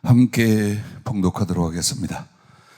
함께 봉독하도록 하겠습니다.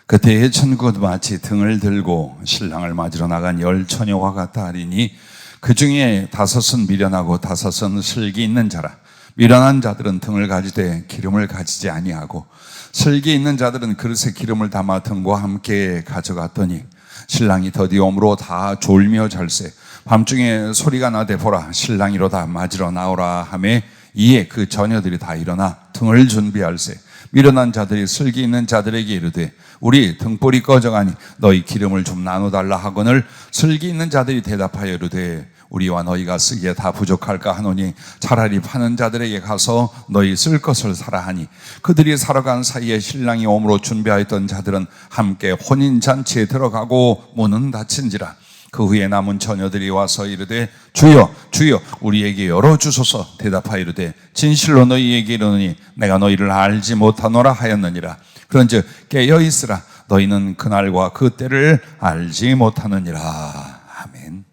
그때의 천국은 마치 등을 들고 신랑을 맞으러 나간 10처녀와 같다 하리니 그 중에 5은 미련하고 5은 슬기 있는 자라. 미련한 자들은 등을 가지되 기름을 가지지 아니하고 슬기 있는 자들은 그릇에 기름을 담아 등과 함께 가져갔더니 신랑이 더디옴으로 다 졸며 잘세. 밤중에 소리가 나되 보라 신랑이로다 맞으러 나오라 하매 이에 그 처녀들이 다 일어나 등을 준비할세. 미련한 자들이 슬기 있는 자들에게 이르되 우리 등불이 꺼져가니 너희 기름을 좀 나눠달라 하거늘 슬기 있는 자들이 대답하여 이르되 우리와 너희가 쓰기에 다 부족할까 하노니 차라리 파는 자들에게 가서 너희 쓸 것을 사라 하니 그들이 사러 간 사이에 신랑이 오므로 준비하였던 자들은 함께 혼인잔치에 들어가고 문은 닫힌지라. 그 후에 남은 처녀들이 와서 이르되 주여 주여 우리에게 열어주소서. 대답하여 이르되 진실로 너희에게 이르노니 내가 너희를 알지 못하노라 하였느니라. 그런즉 깨어있으라 너희는 그날과 그 때를 알지 못하느니라. 아멘.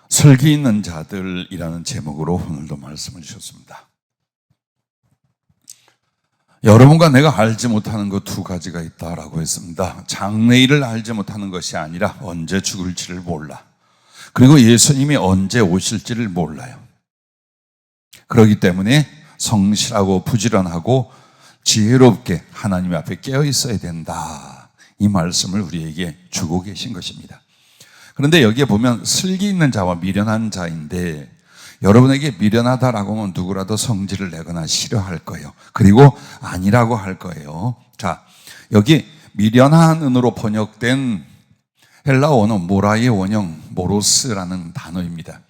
슬기 있는 자들이라는 제목으로 오늘도 말씀을 주셨습니다. 여러분과 내가 알지 못하는 것 2가지가 있다라고 했습니다. 장래일을 알지 못하는 것이 아니라 언제 죽을지를 몰라. 그리고 예수님이 언제 오실지를 몰라요. 그렇기 때문에 성실하고 부지런하고 지혜롭게 하나님 앞에 깨어 있어야 된다. 이 말씀을 우리에게 주고 계신 것입니다. 그런데 여기에 보면 슬기 있는 자와 미련한 자인데 여러분에게 미련하다라고 하면 누구라도 성질을 내거나 싫어할 거예요. 그리고 아니라고 할 거예요. 자, 여기 미련한으로 번역된 헬라어는 모라의 원형 모로스라는 단어입니다.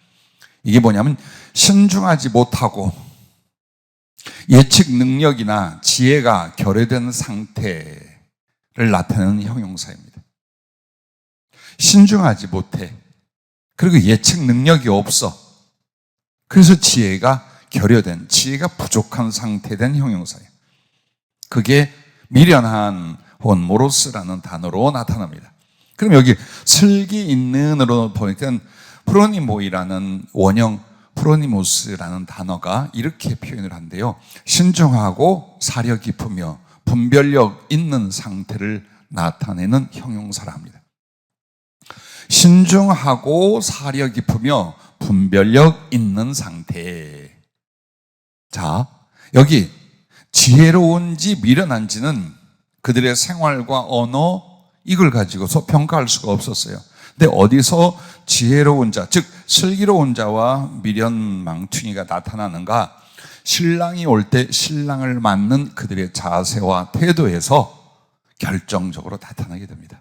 이게 뭐냐면 신중하지 못하고 예측 능력이나 지혜가 결여된 상태를 나타내는 형용사입니다. 신중하지 못해. 그리고 예측 능력이 없어. 그래서 지혜가 결여된, 지혜가 부족한 상태된 형용사예요. 그게 미련한 혹은 모로스라는 단어로 나타납니다. 그럼 여기 슬기 있는으로 보니까 프로니모이라는 원형 프로니모스라는 단어가 이렇게 표현을 한대요. 신중하고 사려 깊으며 분별력 있는 상태를 나타내는 형용사라 합니다. 신중하고 사려 깊으며 분별력 있는 상태. 자, 여기 지혜로운지 미련한지는 그들의 생활과 언어 이걸 가지고서 평가할 수가 없었어요. 근데 어디서 지혜로운 자, 즉 슬기로운 자와 미련망퉁이가 나타나는가? 신랑이 올 때 신랑을 맞는 그들의 자세와 태도에서 결정적으로 나타나게 됩니다.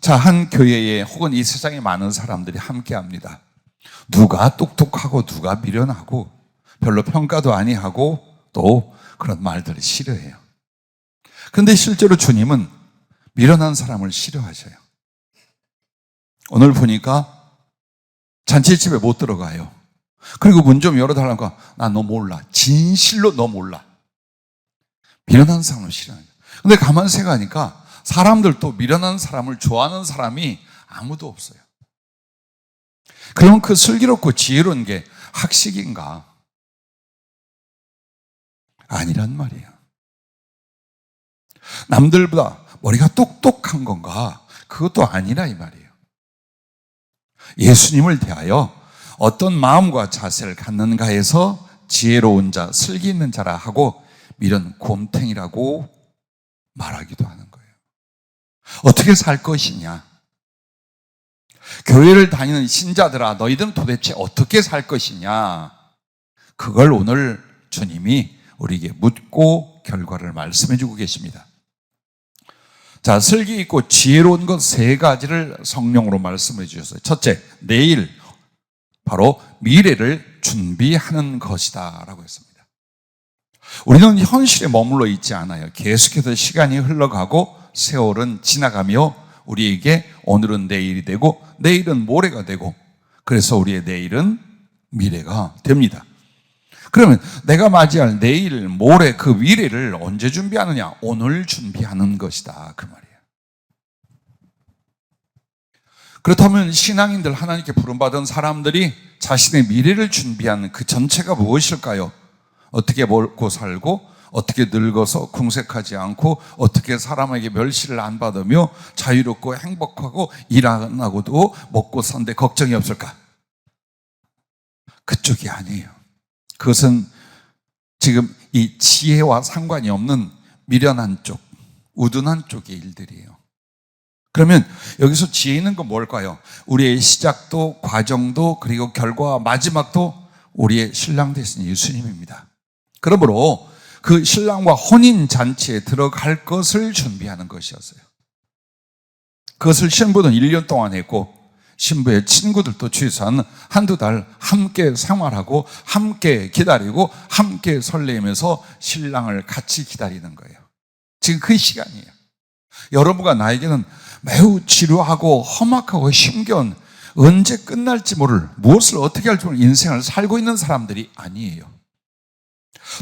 자, 한 교회에 혹은 이 세상에 많은 사람들이 함께 합니다. 누가 똑똑하고 누가 미련하고 별로 평가도 아니하고 또 그런 말들을 싫어해요. 그런데 실제로 주님은 미련한 사람을 싫어하셔요. 오늘 보니까 잔치집에 못 들어가요. 그리고 문 좀 열어달라고 하니까 나 너 몰라. 진실로 너 몰라. 미련한 사람을 싫어해요. 근데 가만 생각하니까 사람들도 미련한 사람을 좋아하는 사람이 아무도 없어요. 그럼 그 슬기롭고 지혜로운 게 학식인가? 아니란 말이에요. 남들보다 머리가 똑똑한 건가? 그것도 아니라 이 말이에요. 예수님을 대하여 어떤 마음과 자세를 갖는가에서 지혜로운 자, 슬기 있는 자라 하고 미련 곰탱이라고 말하기도 하는 거예요. 어떻게 살 것이냐? 교회를 다니는 신자들아, 너희들은 도대체 어떻게 살 것이냐? 그걸 오늘 주님이 우리에게 묻고 결과를 말씀해 주고 계십니다. 자, 슬기 있고 지혜로운 것 3가지를 성령으로 말씀해 주셨어요. 첫째, 내일, 바로 미래를 준비하는 것이다 라고 했습니다. 우리는 현실에 머물러 있지 않아요. 계속해서 시간이 흘러가고 세월은 지나가며 우리에게 오늘은 내일이 되고 내일은 모레가 되고 그래서 우리의 내일은 미래가 됩니다. 그러면 내가 맞이할 내일, 모레, 그 미래를 언제 준비하느냐? 오늘 준비하는 것이다. 그 말이에요. 그렇다면 신앙인들, 하나님께 부름받은 사람들이 자신의 미래를 준비하는 그 전체가 무엇일까요? 어떻게 먹고 살고 어떻게 늙어서 궁색하지 않고 어떻게 사람에게 멸시를 안 받으며 자유롭고 행복하고 일 안 하고도 먹고 사는데 걱정이 없을까? 그쪽이 아니에요. 그것은 지금 이 지혜와 상관이 없는 미련한 쪽, 우둔한 쪽의 일들이에요. 그러면 여기서 지혜 있는 건 뭘까요? 우리의 시작도 과정도 그리고 결과와 마지막도 우리의 신랑 되신 예수님입니다. 그러므로 그 신랑과 혼인 잔치에 들어갈 것을 준비하는 것이었어요. 그것을 신부는 1년 동안 했고 신부의 친구들도 최소한 한두 달 함께 생활하고 함께 기다리고 함께 설레면서 신랑을 같이 기다리는 거예요. 지금 그 시간이에요. 여러분과 나에게는 매우 지루하고 험악하고 힘겨운 언제 끝날지 모를 무엇을 어떻게 할지 모를 인생을 살고 있는 사람들이 아니에요.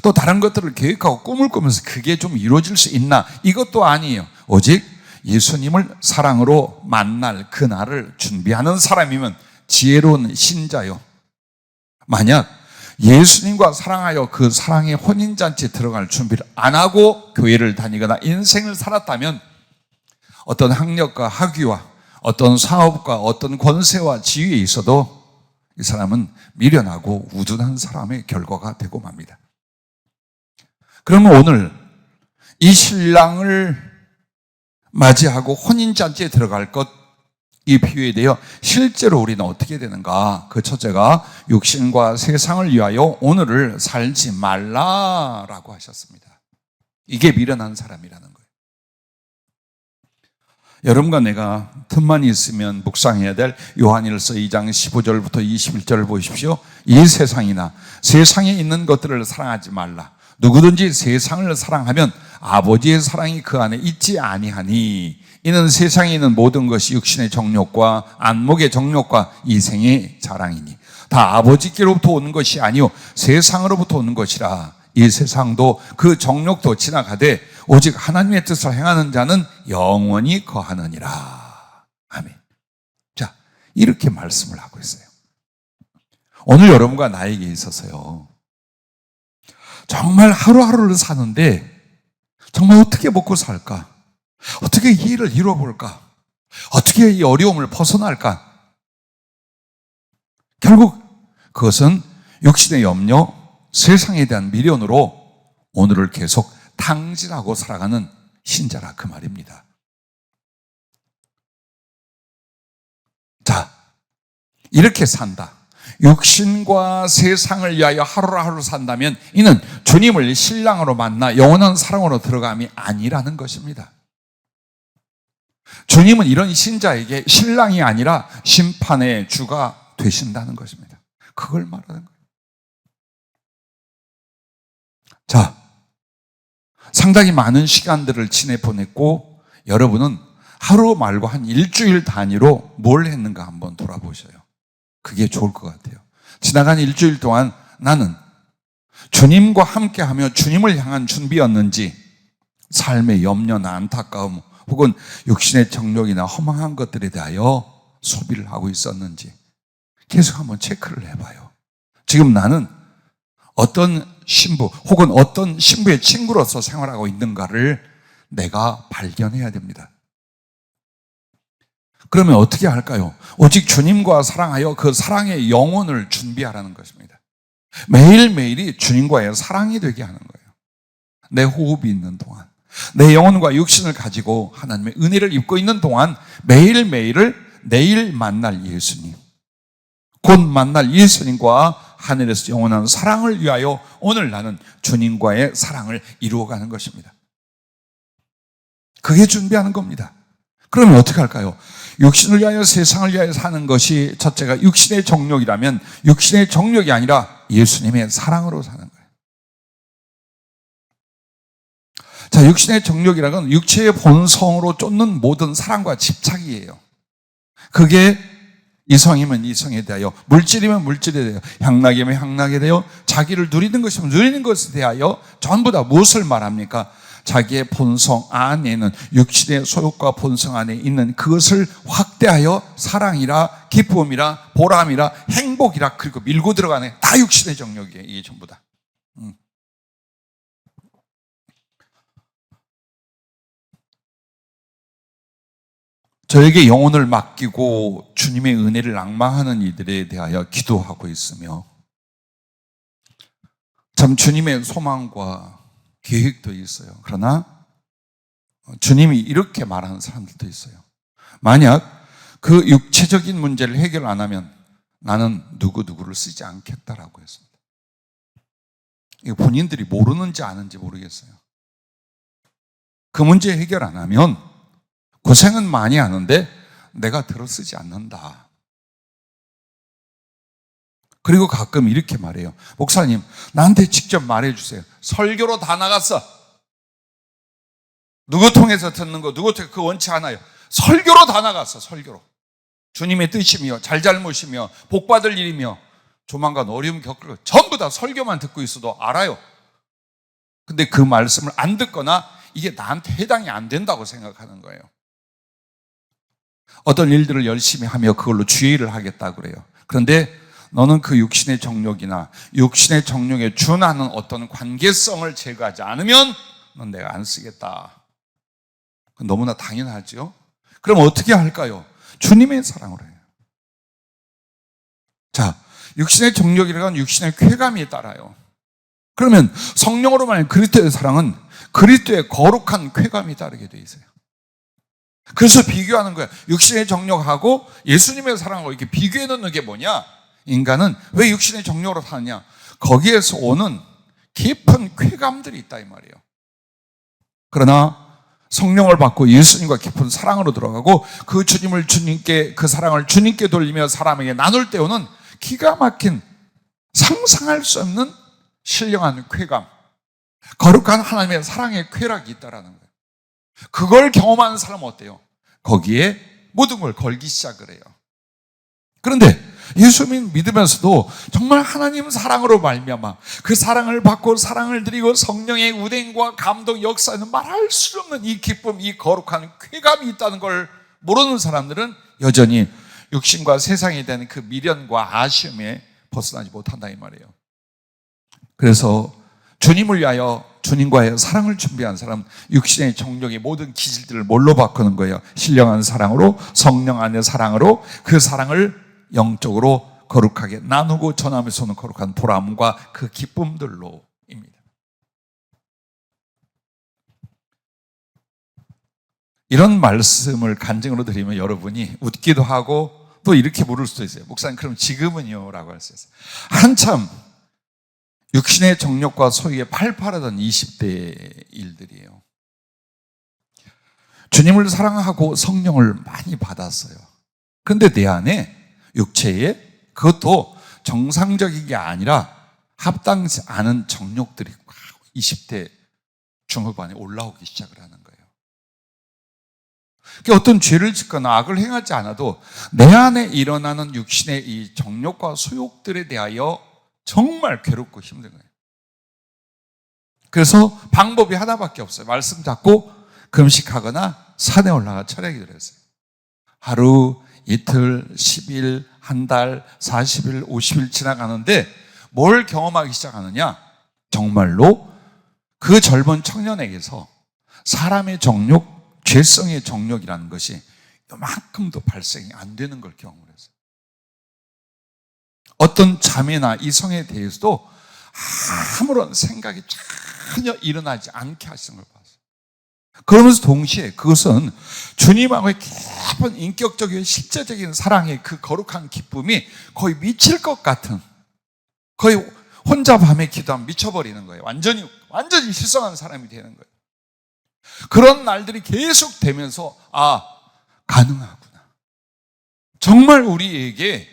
또 다른 것들을 계획하고 꿈을 꾸면서 그게 좀 이루어질 수 있나? 이것도 아니에요. 오직 예수님을 사랑으로 만날 그날을 준비하는 사람이면 지혜로운 신자요. 만약 예수님과 사랑하여 그 사랑의 혼인잔치에 들어갈 준비를 안 하고 교회를 다니거나 인생을 살았다면 어떤 학력과 학위와 어떤 사업과 어떤 권세와 지위에 있어도 이 사람은 미련하고 우둔한 사람의 결과가 되고 맙니다. 그러면 오늘 이 신랑을 맞이하고 혼인잔치에 들어갈 것, 이 비유에 대해 실제로 우리는 어떻게 되는가? 그 첫째가 육신과 세상을 위하여 오늘을 살지 말라라고 하셨습니다. 이게 미련한 사람이라는 거예요. 여러분과 내가 틈만 있으면 묵상해야 될 요한일서 2장 15절부터 21절을 보십시오. 이 세상이나 세상에 있는 것들을 사랑하지 말라. 누구든지 세상을 사랑하면 아버지의 사랑이 그 안에 있지 아니하니 이는 세상에 있는 모든 것이 육신의 정욕과 안목의 정욕과 이생의 자랑이니 다 아버지께로부터 오는 것이 아니요 세상으로부터 오는 것이라. 이 세상도 그 정욕도 지나가되 오직 하나님의 뜻을 행하는 자는 영원히 거하느니라. 아멘. 자, 이렇게 말씀을 하고 있어요. 오늘 여러분과 나에게 있어서요, 정말 하루하루를 사는데 정말 어떻게 먹고 살까? 어떻게 이 일을 이뤄볼까? 어떻게 이 어려움을 벗어날까? 결국 그것은 육신의 염려, 세상에 대한 미련으로 오늘을 계속 탕진하고 살아가는 신자라 그 말입니다. 자, 이렇게 산다. 육신과 세상을 위하여 하루하루 산다면 이는 주님을 신랑으로 만나 영원한 사랑으로 들어감이 아니라는 것입니다. 주님은 이런 신자에게 신랑이 아니라 심판의 주가 되신다는 것입니다. 그걸 말하는 거예요. 자, 상당히 많은 시간들을 지내 보냈고 여러분은 하루 말고 한 일주일 단위로 뭘 했는가 한번 돌아보셔요. 그게 좋을 것 같아요. 지나간 일주일 동안 나는 주님과 함께하며 주님을 향한 준비였는지 삶의 염려나 안타까움 혹은 육신의 정욕이나 허망한 것들에 대하여 소비를 하고 있었는지 계속 한번 체크를 해봐요. 지금 나는 어떤 신부 혹은 어떤 신부의 친구로서 생활하고 있는가를 내가 발견해야 됩니다. 그러면 어떻게 할까요? 오직 주님과 사랑하여 그 사랑의 영혼을 준비하라는 것입니다. 매일매일이 주님과의 사랑이 되게 하는 거예요. 내 호흡이 있는 동안, 내 영혼과 육신을 가지고 하나님의 은혜를 입고 있는 동안 매일매일을 내일 만날 예수님, 곧 만날 예수님과 하늘에서 영원한 사랑을 위하여 오늘 나는 주님과의 사랑을 이루어가는 것입니다. 그게 준비하는 겁니다. 그러면 어떻게 할까요? 육신을 위하여 세상을 위하여 사는 것이 첫째가 육신의 정욕이라면 육신의 정욕이 아니라 예수님의 사랑으로 사는 거예요. 자, 육신의 정욕이라는 건 육체의 본성으로 쫓는 모든 사랑과 집착이에요. 그게 이성이면 이성에 대하여, 물질이면 물질에 대하여, 향락이면 향락에 대하여, 자기를 누리는 것이면 누리는 것에 대하여 전부 다 무엇을 말합니까? 자기의 본성 안에는 육신의 소욕과 본성 안에 있는 그것을 확대하여 사랑이라 기쁨이라 보람이라 행복이라 그리고 밀고 들어가는 다 육신의 정욕이에요. 이게 전부 다. 저에게 영혼을 맡기고 주님의 은혜를 낭망하는 이들에 대하여 기도하고 있으며, 참 주님의 소망과 계획도 있어요. 그러나 주님이 이렇게 말하는 사람들도 있어요. 만약 그 육체적인 문제를 해결 안 하면 나는 누구누구를 쓰지 않겠다라고 했습니다. 이거 본인들이 모르는지 아는지 모르겠어요. 그 문제 해결 안 하면 고생은 많이 하는데 내가 들어 쓰지 않는다. 그리고 가끔 이렇게 말해요. 목사님, 나한테 직접 말해주세요. 설교로 다 나갔어. 누구 통해서 듣는 거, 누구 통해서 그 원치 않아요. 설교로 다 나갔어, 설교로. 주님의 뜻이며 잘잘못이며 복받을 일이며 조만간 어려움 겪을 거 전부 다 설교만 듣고 있어도 알아요. 근데 그 말씀을 안 듣거나 이게 나한테 해당이 안 된다고 생각하는 거예요. 어떤 일들을 열심히 하며 그걸로 주의를 하겠다 그래요. 그런데 너는 그 육신의 정욕이나 육신의 정욕에 준하는 어떤 관계성을 제거하지 않으면 넌 내가 안 쓰겠다. 너무나 당연하죠. 그럼 어떻게 할까요? 주님의 사랑으로 해요. 자, 육신의 정욕이라는 건 육신의 쾌감이 따라요. 그러면 성령으로 말하는 그리스도의 사랑은 그리스도의 거룩한 쾌감이 따르게 돼 있어요. 그래서 비교하는 거예요. 육신의 정욕하고 예수님의 사랑하고 이렇게 비교해 놓는 게 뭐냐? 인간은 왜 육신의 정욕으로 사느냐? 거기에서 오는 깊은 쾌감들이 있다 이 말이에요. 그러나 성령을 받고 예수님과 깊은 사랑으로 들어가고 그 주님을 주님께, 그 사랑을 주님께 돌리며 사람에게 나눌 때 오는 기가 막힌 상상할 수 없는 신령한 쾌감, 거룩한 하나님의 사랑의 쾌락이 있다라는 거예요. 그걸 경험하는 사람은 어때요? 거기에 모든 걸 걸기 시작을 해요. 그런데 예수님 믿으면서도 정말 하나님 사랑으로 말미암아 그 사랑을 받고 사랑을 드리고 성령의 운행과 감동 역사는 말할 수 없는 이 기쁨, 이 거룩한 쾌감이 있다는 걸 모르는 사람들은 여전히 육신과 세상에 대한 그 미련과 아쉬움에 벗어나지 못한다 이 말이에요. 그래서 주님을 위하여 주님과의 사랑을 준비한 사람, 육신의 정욕의 모든 기질들을 뭘로 바꾸는 거예요? 신령한 사랑으로, 성령 안의 사랑으로, 그 사랑을 영적으로 거룩하게 나누고 전하면서 오는 거룩한 보람과 그 기쁨들로입니다. 이런 말씀을 간증으로 드리면 여러분이 웃기도 하고 또 이렇게 물을 수도 있어요. 목사님, 그럼 지금은요? 라고 할 수 있어요. 한참 육신의 정욕과 소유에 팔팔하던 20대 일들이에요. 주님을 사랑하고 성령을 많이 받았어요. 그런데 내 안에 육체에 그것도 정상적인 게 아니라 합당치 않은 정욕들이 20대 중후반에 올라오기 시작을 하는 거예요. 어떤 죄를 짓거나 악을 행하지 않아도 내 안에 일어나는 육신의 이 정욕과 소욕들에 대하여 정말 괴롭고 힘든 거예요. 그래서 방법이 하나밖에 없어요. 말씀 잡고 금식하거나 산에 올라가 철야기 드렸어요. 하루, 이틀, 10일, 한 달, 40일, 50일 지나가는데 뭘 경험하기 시작하느냐? 정말로 그 젊은 청년에게서 사람의 정욕, 죄성의 정욕이라는 것이 이만큼도 발생이 안 되는 걸 경험을 했어요. 어떤 자매나 이성에 대해서도 아무런 생각이 전혀 일어나지 않게 하시는 걸 봤어요. 그러면서 동시에 그것은 주님하고의 깊은 인격적이고 실제적인 사랑의 그 거룩한 기쁨이 거의 미칠 것 같은, 거의 혼자 밤에 기도하면 미쳐버리는 거예요. 완전히 실성한 사람이 되는 거예요. 그런 날들이 계속 되면서 가능하구나. 정말 우리에게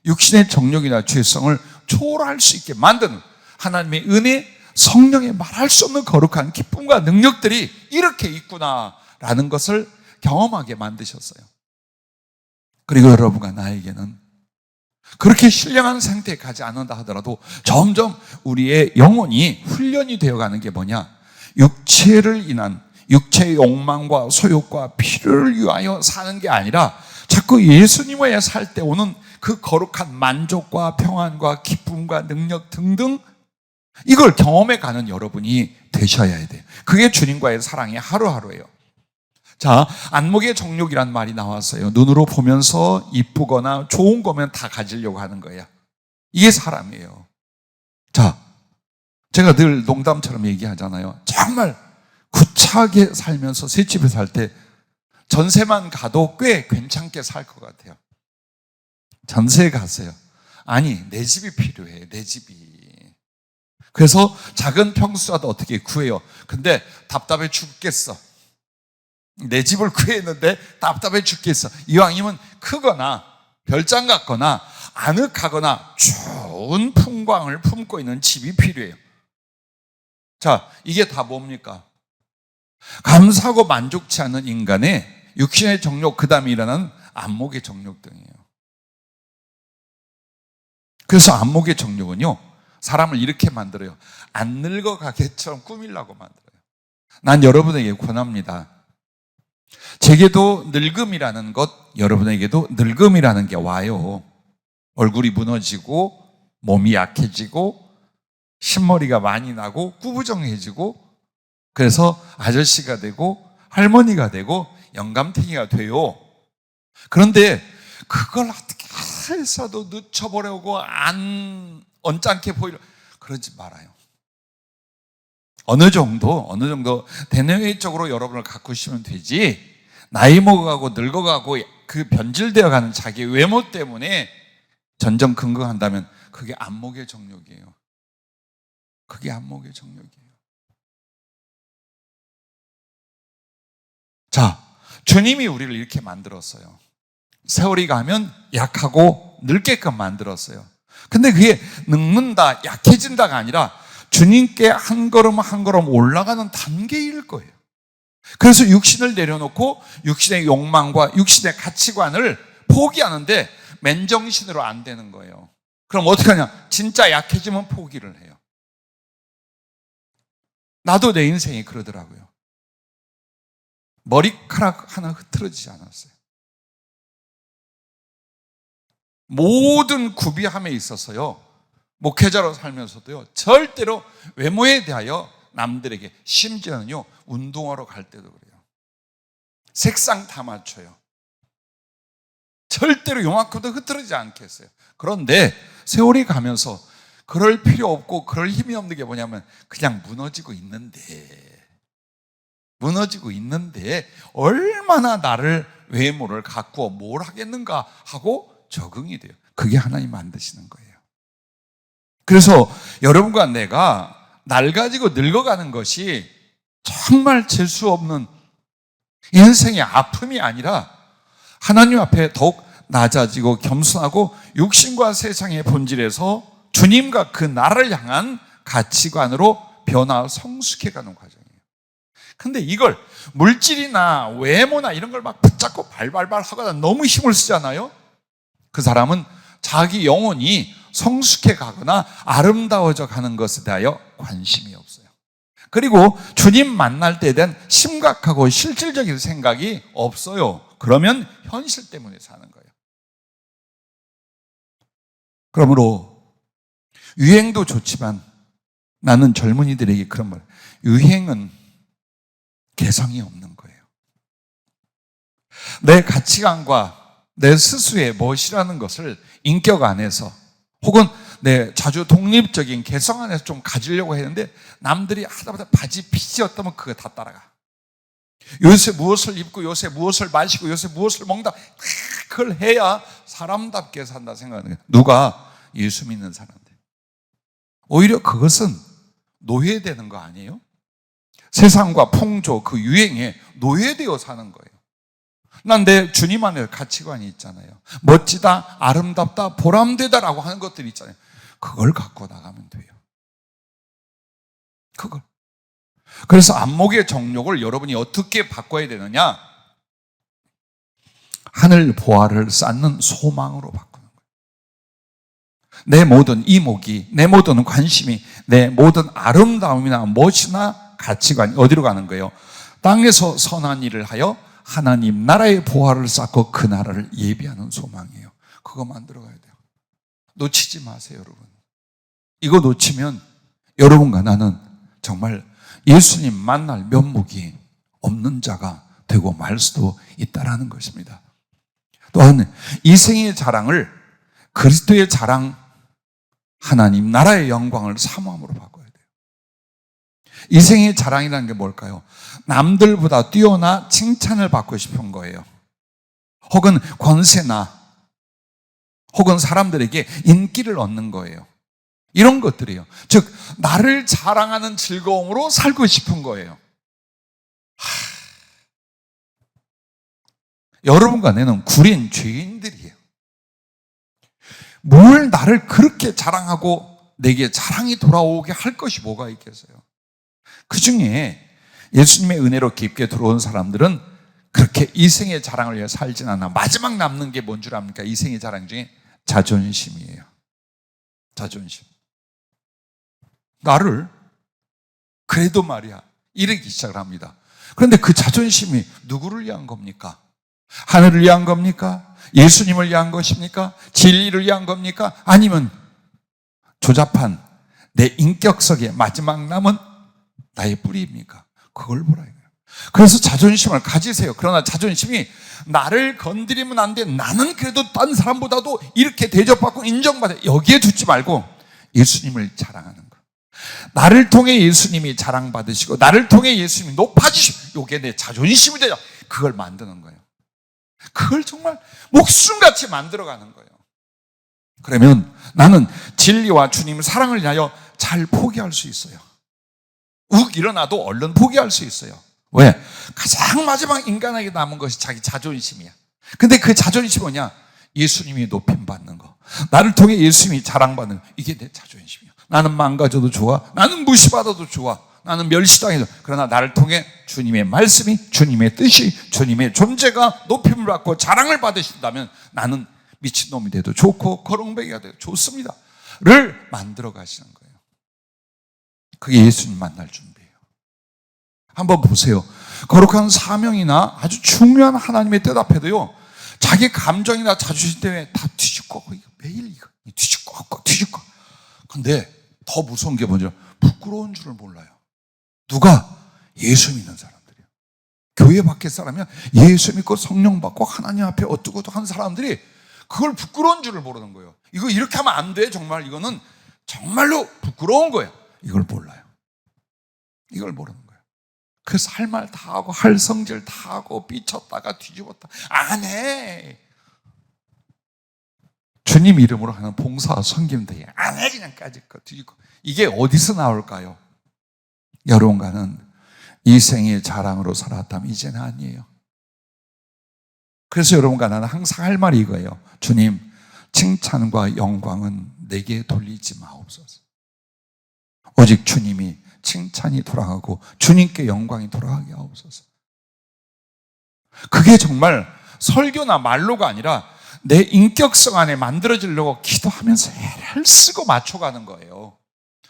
육신의 정욕이나 죄성을 초월할 수 있게 만드는 하나님의 은혜, 성령의 말할 수 없는 거룩한 기쁨과 능력들이 이렇게 있구나라는 것을 경험하게 만드셨어요. 그리고 여러분과 나에게는 그렇게 신령한 상태에 가지 않는다 하더라도 점점 우리의 영혼이 훈련이 되어가는 게 뭐냐? 육체를 인한 육체의 욕망과 소욕과 필요를 위하여 사는 게 아니라 자꾸 예수님과의 살 때 오는 그 거룩한 만족과 평안과 기쁨과 능력 등등, 이걸 경험해 가는 여러분이 되셔야 돼요. 그게 주님과의 사랑의 하루하루예요. 자, 안목의 정욕이란 말이 나왔어요. 눈으로 보면서 이쁘거나 좋은 거면 다 가지려고 하는 거예요. 이게 사람이에요. 자, 제가 늘 농담처럼 얘기하잖아요. 정말 구차하게 살면서 셋집에 살 때 전세만 가도 꽤 괜찮게 살 것 같아요. 전세에 갔어요. 아니, 내 집이 필요해, 내 집이. 그래서 작은 평수라도 어떻게 구해요. 근데 답답해 죽겠어. 내 집을 구했는데 답답해 죽겠어. 이왕이면 크거나 별장 같거나 아늑하거나 좋은 풍광을 품고 있는 집이 필요해요. 자, 이게 다 뭡니까? 감사하고 만족치 않은 인간의 육신의 정욕, 그 다음에 일어나는 안목의 정욕 등이에요. 그래서 안목의 정욕은요, 사람을 이렇게 만들어요. 안 늙어가게처럼 꾸밀라고 만들어요. 난 여러분에게 권합니다. 제게도 늙음이라는 것, 여러분에게도 늙음이라는 게 와요. 얼굴이 무너지고 몸이 약해지고 신머리가 많이 나고 꾸부정해지고, 그래서 아저씨가 되고 할머니가 되고 영감탱이가 돼요. 그런데 그걸 어떻게 해서도 늦춰보려고 안 언짢게 보이려 그러지 말아요. 어느 정도 대내외적으로 여러분을 가꾸시면 되지, 나이 먹어가고 늙어가고 그 변질되어 가는 자기 외모 때문에 전전긍긍한다면 그게 안목의 정욕이에요. 그게 안목의 정욕이에요. 자, 주님이 우리를 이렇게 만들었어요. 세월이 가면 약하고 늙게끔 만들었어요. 근데 그게 늙는다, 약해진다가 아니라 주님께 한 걸음 한 걸음 올라가는 단계일 거예요. 그래서 육신을 내려놓고 육신의 욕망과 육신의 가치관을 포기하는데 맨정신으로 안 되는 거예요. 그럼 어떻게 하냐? 진짜 약해지면 포기를 해요. 나도 내 인생이 그러더라고요. 머리카락 하나 흐트러지지 않았어요. 모든 구비함에 있어서요, 목회자로 살면서도요, 절대로 외모에 대하여 남들에게, 심지어는요, 운동하러 갈 때도 그래요. 색상 다 맞춰요. 절대로 요만큼도 흐트러지지 않겠어요. 그런데 세월이 가면서 그럴 필요 없고 그럴 힘이 없는 게 뭐냐면 그냥 무너지고 있는데 얼마나 나를 외모를 가꾸어 뭘 하겠는가 하고 적응이 돼요. 그게 하나님 만드시는 거예요. 그래서 여러분과 내가 낡아지고 늙어가는 것이 정말 재수 없는 인생의 아픔이 아니라 하나님 앞에 더욱 낮아지고 겸손하고 육신과 세상의 본질에서 주님과 그 나라를 향한 가치관으로 변화 성숙해가는 과정이에요. 근데 이걸 물질이나 외모나 이런 걸 막 붙잡고 발발발 하거나 너무 힘을 쓰잖아요. 그 사람은 자기 영혼이 성숙해 가거나 아름다워져 가는 것에 대하여 관심이 없어요. 그리고 주님 만날 때에 대한 심각하고 실질적인 생각이 없어요. 그러면 현실 때문에 사는 거예요. 그러므로 유행도 좋지만 나는 젊은이들에게 그런 말, 유행은 개성이 없는 거예요. 내 가치관과 내 스스로의 멋이라는 것을 인격 안에서 혹은 내 자주 독립적인 개성 안에서 좀 가지려고 했는데 남들이 하다보다 바지 핏이 어떠면 그거 다 따라가. 요새 무엇을 입고 요새 무엇을 마시고 요새 무엇을 먹는다, 그걸 해야 사람답게 산다 생각하는 거예요. 누가? 예수 믿는 사람들. 오히려 그것은 노예되는 거 아니에요? 세상과 풍조 그 유행에 노예되어 사는 거예요. 난 내 주님 안에 가치관이 있잖아요. 멋지다, 아름답다, 보람되다라고 하는 것들이 있잖아요. 그걸 갖고 나가면 돼요. 그걸. 그래서 안목의 정욕을 여러분이 어떻게 바꿔야 되느냐? 하늘 보화를 쌓는 소망으로 바꾸는 거예요. 내 모든 이목이, 내 모든 관심이, 내 모든 아름다움이나 멋이나 가치관이 어디로 가는 거예요? 땅에서 선한 일을 하여 하나님 나라의 보화를 쌓고 그 나라를 예비하는 소망이에요. 그거 만들어 가야 돼요. 놓치지 마세요, 여러분. 이거 놓치면 여러분과 나는 정말 예수님 만날 면목이 없는 자가 되고 말 수도 있다라는 것입니다. 또한 이 생의 자랑을 그리스도의 자랑, 하나님 나라의 영광을 사모함으로 바꿔야 돼요. 이 생의 자랑이라는 게 뭘까요? 남들보다 뛰어나 칭찬을 받고 싶은 거예요. 혹은 권세나 혹은 사람들에게 인기를 얻는 거예요. 이런 것들이에요. 즉 나를 자랑하는 즐거움으로 살고 싶은 거예요. 여러분과 나는 구린 죄인들이에요. 뭘 나를 그렇게 자랑하고 내게 자랑이 돌아오게 할 것이 뭐가 있겠어요? 그 중에 예수님의 은혜로 깊게 들어온 사람들은 그렇게 이생의 자랑을 위해 살진 않아. 마지막 남는 게 뭔 줄 압니까? 이생의 자랑 중에 자존심이에요. 자존심. 나를 그래도 말이야 이러기 시작을 합니다. 그런데 그 자존심이 누구를 위한 겁니까? 하늘을 위한 겁니까? 예수님을 위한 것입니까? 진리를 위한 겁니까? 아니면 조잡한 내 인격석의 마지막 남은 나의 뿌리입니까? 그걸 보라 이거예요. 그래서 자존심을 가지세요. 그러나 자존심이 나를 건드리면 안 돼. 나는 그래도 딴 사람보다도 이렇게 대접받고 인정받아. 여기에 두지 말고 예수님을 자랑하는 거예요. 나를 통해 예수님이 자랑받으시고 나를 통해 예수님이 높아지시고 이게 내 자존심이 되죠. 그걸 만드는 거예요. 그걸 정말 목숨같이 만들어가는 거예요. 그러면 나는 진리와 주님의 사랑을 위하여 잘 포기할 수 있어요. 욱 일어나도 얼른 포기할 수 있어요. 왜? 가장 마지막 인간에게 남은 것이 자기 자존심이야. 근데 그 자존심이 뭐냐? 예수님이 높임받는 거. 나를 통해 예수님이 자랑받는 거. 이게 내 자존심이야. 나는 망가져도 좋아. 나는 무시받아도 좋아. 나는 멸시당해도. 그러나 나를 통해 주님의 말씀이, 주님의 뜻이, 주님의 존재가 높임을 받고 자랑을 받으신다면 나는 미친놈이 돼도 좋고 거렁뱅이가 돼도 좋습니다. 를 만들어 가시는 거예요. 그게 예수님 만날 준비예요. 한번 보세요. 거룩한 사명이나 아주 중요한 하나님의 뜻 앞에도요, 자기 감정이나 자존심 때문에 다 뒤집고, 매일 이거 뒤집고 뒤집고. 근데 더 무서운 게 뭐냐? 부끄러운 줄을 몰라요. 누가? 예수 믿는 사람들이요. 교회 밖에 사람이야 예수 믿고 성령 받고 하나님 앞에 어떻고 한 사람들이 그걸 부끄러운 줄을 모르는 거예요. 이거 이렇게 하면 안 돼. 정말 이거는 정말로 부끄러운 거예요. 이걸 몰라요. 이걸 모르는 거예요. 그래서 할 말 다 하고 할 성질 다 하고 삐쳤다가 뒤집었다 안 해. 주님 이름으로 하는 봉사와 섬김도 안 해. 그냥 까짓 거 뒤집고. 이게 어디서 나올까요? 여러분과는 이 생의 자랑으로 살았다면 이제는 아니에요. 그래서 여러분과 나는 항상 할 말이 이거예요. 주님, 칭찬과 영광은 내게 돌리지 마옵소서. 오직 주님이 칭찬이 돌아가고 주님께 영광이 돌아가게 하옵소서. 그게 정말 설교나 말로가 아니라 내 인격성 안에 만들어지려고 기도하면서 애를 쓰고 맞춰가는 거예요.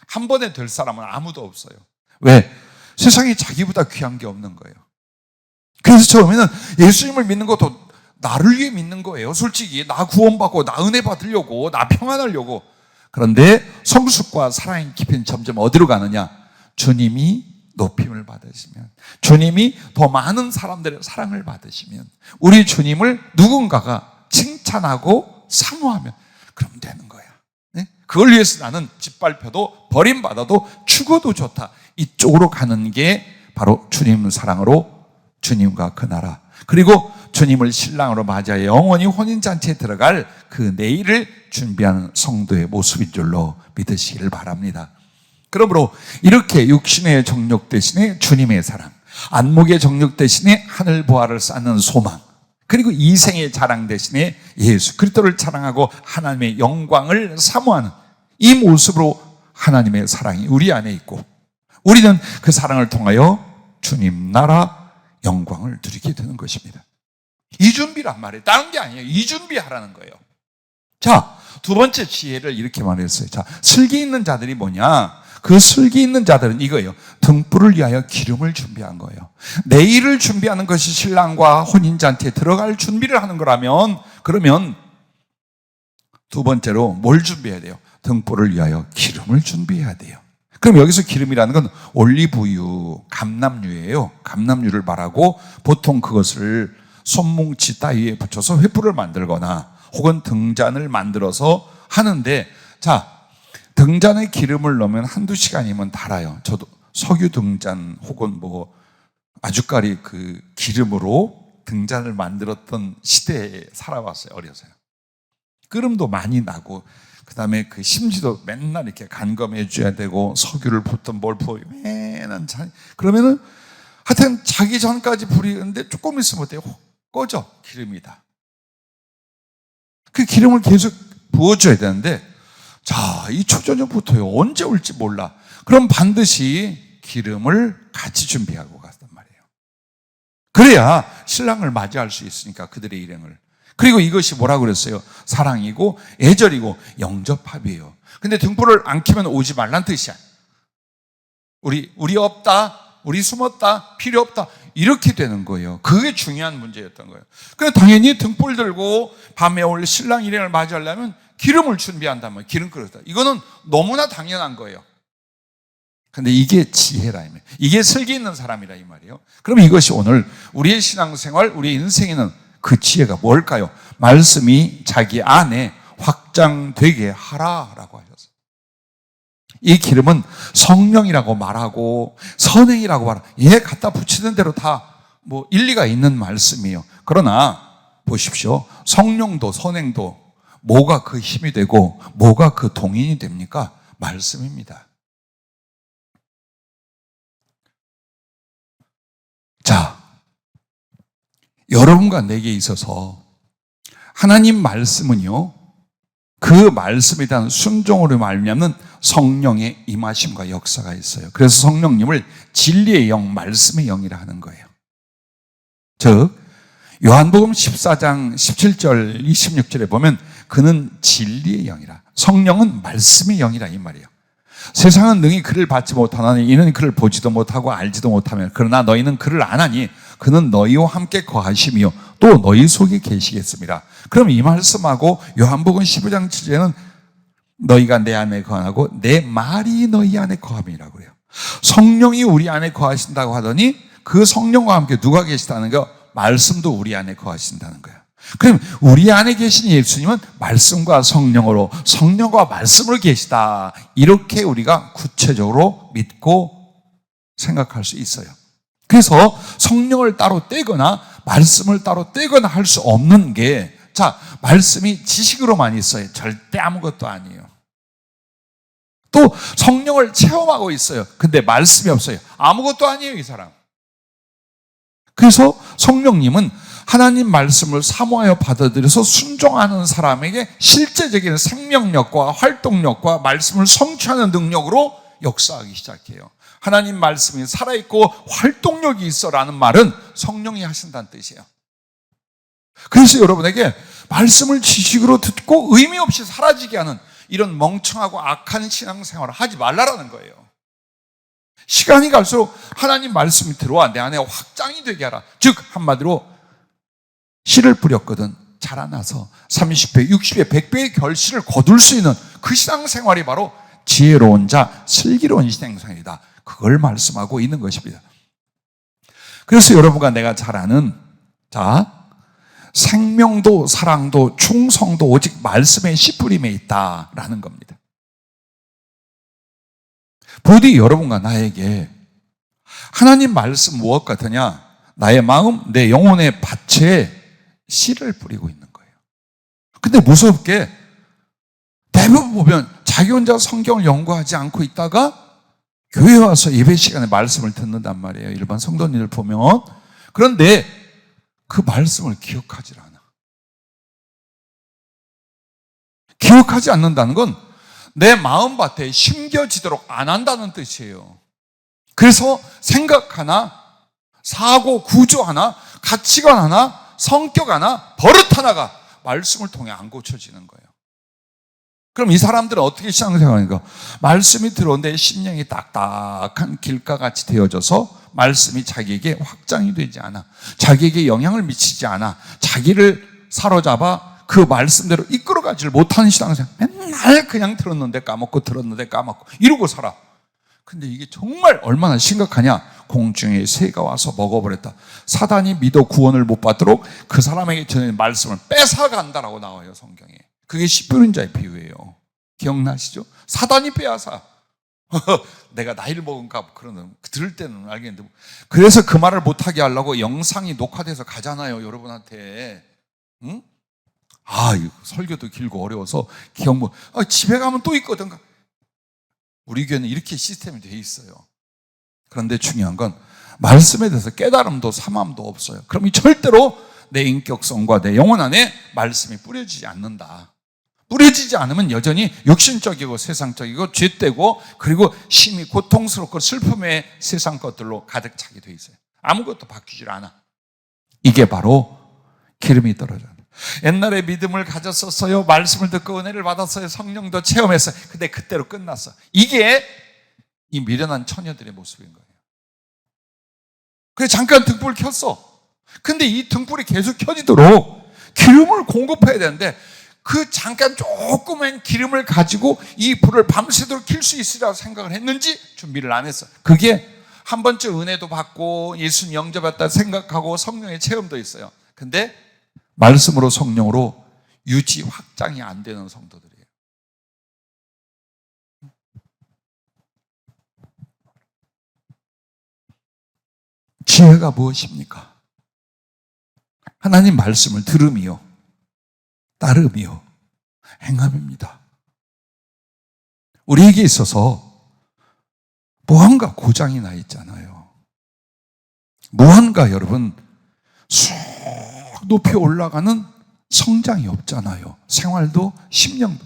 한 번에 될 사람은 아무도 없어요. 왜? 세상에 자기보다 귀한 게 없는 거예요. 그래서 처음에는 예수님을 믿는 것도 나를 위해 믿는 거예요. 솔직히 나 구원받고 나 은혜 받으려고 나 평안하려고. 그런데 성숙과 사랑의 깊이는 점점 어디로 가느냐? 주님이 높임을 받으시면, 주님이 더 많은 사람들의 사랑을 받으시면, 우리 주님을 누군가가 칭찬하고 사모하면 그럼 되는 거야. 네? 그걸 위해서 나는 짓밟혀도 버림받아도 죽어도 좋다. 이쪽으로 가는 게 바로 주님 사랑으로 주님과 그 나라, 그리고 주님을 신랑으로 맞이하여 영원히 혼인잔치에 들어갈 그 내일을 준비하는 성도의 모습인 줄로 믿으시기를 바랍니다. 그러므로 이렇게 육신의 정욕 대신에 주님의 사랑, 안목의 정욕 대신에 하늘 보화를 쌓는 소망, 그리고 이생의 자랑 대신에 예수 그리스도를 자랑하고 하나님의 영광을 사모하는 이 모습으로 하나님의 사랑이 우리 안에 있고, 우리는 그 사랑을 통하여 주님 나라 영광을 누리게 되는 것입니다. 이 준비란 말이에요. 다른 게 아니에요. 이 준비하라는 거예요. 자, 두 번째 지혜를 이렇게 말했어요. 자, 슬기 있는 자들이 뭐냐? 그 슬기 있는 자들은 이거예요. 등불을 위하여 기름을 준비한 거예요. 내일을 준비하는 것이 신랑과 혼인잔치에 들어갈 준비를 하는 거라면, 그러면 두 번째로 뭘 준비해야 돼요? 등불을 위하여 기름을 준비해야 돼요. 그럼 여기서 기름이라는 건 올리브유, 감람유예요. 감람유를 말하고 보통 그것을 손뭉치 따위에 붙여서 횃불을 만들거나 혹은 등잔을 만들어서 하는데, 자, 등잔에 기름을 넣으면 한두 시간이면 달아요. 저도 석유 등잔 혹은 뭐 아주까리 그 기름으로 등잔을 만들었던 시대에 살아왔어요. 어려서요. 끓음도 많이 나고, 그 다음에 그 심지도 맨날 이렇게 간검해 줘야 되고, 석유를 붓든 뭘 부어요. 맨날 그러면은 하여튼 자기 전까지 불이 있는데 조금 있으면 어때요? 꺼져. 기름이다. 그 기름을 계속 부어줘야 되는데, 자, 이 초저녁부터요, 언제 올지 몰라. 그럼 반드시 기름을 같이 준비하고 갔단 말이에요. 그래야 신랑을 맞이할 수 있으니까, 그들의 일행을. 그리고 이것이 뭐라고 그랬어요? 사랑이고 애절이고 영접합이에요. 근데 등불을 안 켜면 오지 말란 뜻이야. 우리 없다, 우리 숨었다, 필요 없다, 이렇게 되는 거예요. 그게 중요한 문제였던 거예요. 그래서 당연히 등불 들고 밤에 올 신랑 일행을 맞이하려면 기름을 준비한단 말이에요. 기름 끓였다. 이거는 너무나 당연한 거예요. 근데 이게 지혜라, 이게 슬기 있는 사람이라 이 말이에요. 그럼 이것이 오늘 우리의 신앙생활, 우리의 인생에는 그 지혜가 뭘까요? 말씀이 자기 안에 확장되게 하라라고 하셨어요. 이 기름은 성령이라고 말하고 선행이라고 말하고, 얘 갖다 붙이는 대로 다 뭐 일리가 있는 말씀이에요. 그러나 보십시오. 성령도 선행도 뭐가 그 힘이 되고 뭐가 그 동인이 됩니까? 말씀입니다. 자, 여러분과 내게 있어서 하나님 말씀은요, 그 말씀에 대한 순종으로 말미암는 성령의 임하심과 역사가 있어요. 그래서 성령님을 진리의 영, 말씀의 영이라 하는 거예요. 즉 요한복음 14장 17절 26절에 보면 그는 진리의 영이라, 성령은 말씀의 영이라 이 말이에요. 세상은 능히 그를 받지 못하나니 이는 그를 보지도 못하고 알지도 못하며, 그러나 너희는 그를 아나니 그는 너희와 함께 거하시며 또 너희 속에 계시겠습니다. 그럼 이 말씀하고 요한복음 15장 7절에는 너희가 내 안에 거하고 내 말이 너희 안에 거함이라고 그래요. 성령이 우리 안에 거하신다고 하더니 그 성령과 함께 누가 계시다는 거? 말씀도 우리 안에 거하신다는 거예요. 그럼 우리 안에 계신 예수님은 말씀과 성령으로, 성령과 말씀으로 계시다, 이렇게 우리가 구체적으로 믿고 생각할 수 있어요. 그래서 성령을 따로 떼거나 말씀을 따로 떼거나 할 수 없는 게, 자, 말씀이 지식으로만 있어요. 절대 아무것도 아니에요. 또 성령을 체험하고 있어요. 근데 말씀이 없어요. 아무것도 아니에요, 이 사람. 그래서 성령님은 하나님 말씀을 사모하여 받아들여서 순종하는 사람에게 실제적인 생명력과 활동력과 말씀을 성취하는 능력으로 역사하기 시작해요. 하나님 말씀이 살아있고 활동력이 있어라는 말은 성령이 하신다는 뜻이에요. 그래서 여러분에게 말씀을 지식으로 듣고 의미 없이 사라지게 하는 이런 멍청하고 악한 신앙생활을 하지 말라라는 거예요. 시간이 갈수록 하나님 말씀이 들어와 내 안에 확장이 되게 하라. 즉 한마디로 씨를 뿌렸거든 자라나서 30배, 60배, 100배의 결실을 거둘 수 있는 그 신앙생활이 바로 지혜로운 자, 슬기로운 신앙생활이다. 그걸 말씀하고 있는 것입니다. 그래서 여러분과 내가 잘 아는, 자, 생명도 사랑도 충성도 오직 말씀의 씨뿌림에 있다라는 겁니다. 부디 여러분과 나에게 하나님 말씀 무엇 같으냐? 나의 마음, 내 영혼의 밭에 씨를 뿌리고 있는 거예요. 근데 무섭게 대부분 보면 자기 혼자 성경을 연구하지 않고 있다가 교회 와서 예배 시간에 말씀을 듣는단 말이에요. 일반 성도님들 보면. 그런데 그 말씀을 기억하지 않아. 기억하지 않는다는 건 내 마음밭에 심겨지도록 안 한다는 뜻이에요. 그래서 생각 하나, 사고 구조 하나, 가치관 하나, 성격 하나, 버릇 하나가 말씀을 통해 안 고쳐지는 거예요. 그럼 이 사람들은 어떻게 신앙생활하는가? 말씀이 들어오는데 심령이 딱딱한 길가같이 되어져서 말씀이 자기에게 확장이 되지 않아, 자기에게 영향을 미치지 않아, 자기를 사로잡아 그 말씀대로 이끌어가지를 못하는 신앙생활, 맨날 그냥 들었는데 까먹고 들었는데 까먹고 이러고 살아. 근데 이게 정말 얼마나 심각하냐? 공중에 새가 와서 먹어버렸다. 사단이 믿어 구원을 못 받도록 그 사람에게 전하는 말씀을 뺏어간다라고 나와요, 성경에. 그게 십부륜자의 비유예요. 기억나시죠? 사단이 빼앗아. 내가 나이를 먹은가 그러는 들을 때는 알겠는데, 그래서 그 말을 못하게 하려고 영상이 녹화돼서 가잖아요, 여러분한테. 응? 이거 설교도 길고 어려워서 기억 못. 집에 가면 또 있거든. 우리 교회는 이렇게 시스템이 돼 있어요. 그런데 중요한 건 말씀에 대해서 깨달음도 삼함도 없어요. 그럼 절대로 내 인격성과 내 영혼 안에 말씀이 뿌려지지 않는다. 뿌려지지 않으면 여전히 육신적이고 세상적이고 죄되고, 그리고 심히 고통스럽고 슬픔의 세상 것들로 가득 차게 돼 있어요. 아무것도 바뀌질 않아. 이게 바로 기름이 떨어져요. 옛날에 믿음을 가졌었어요. 말씀을 듣고 은혜를 받았어요. 성령도 체험했어요. 근데 그때로 끝났어. 이게 이 미련한 처녀들의 모습인 거예요. 그래서 잠깐 등불을 켰어. 근데 이 등불이 계속 켜지도록 기름을 공급해야 되는데, 그 잠깐 조그만 기름을 가지고 이 불을 밤새도록 킬 수 있으리라고 생각을 했는지 준비를 안 했어. 그게 한 번쯤 은혜도 받고 예수님 영접했다 생각하고 성령의 체험도 있어요. 근데 말씀으로 성령으로 유지 확장이 안 되는 성도들이에요. 지혜가 무엇입니까? 하나님 말씀을 들음이요, 따름이요, 행함입니다. 우리에게 있어서 무언가 고장이 나 있잖아요. 무언가 여러분 쑥 높이 올라가는 성장이 없잖아요. 생활도 심령도.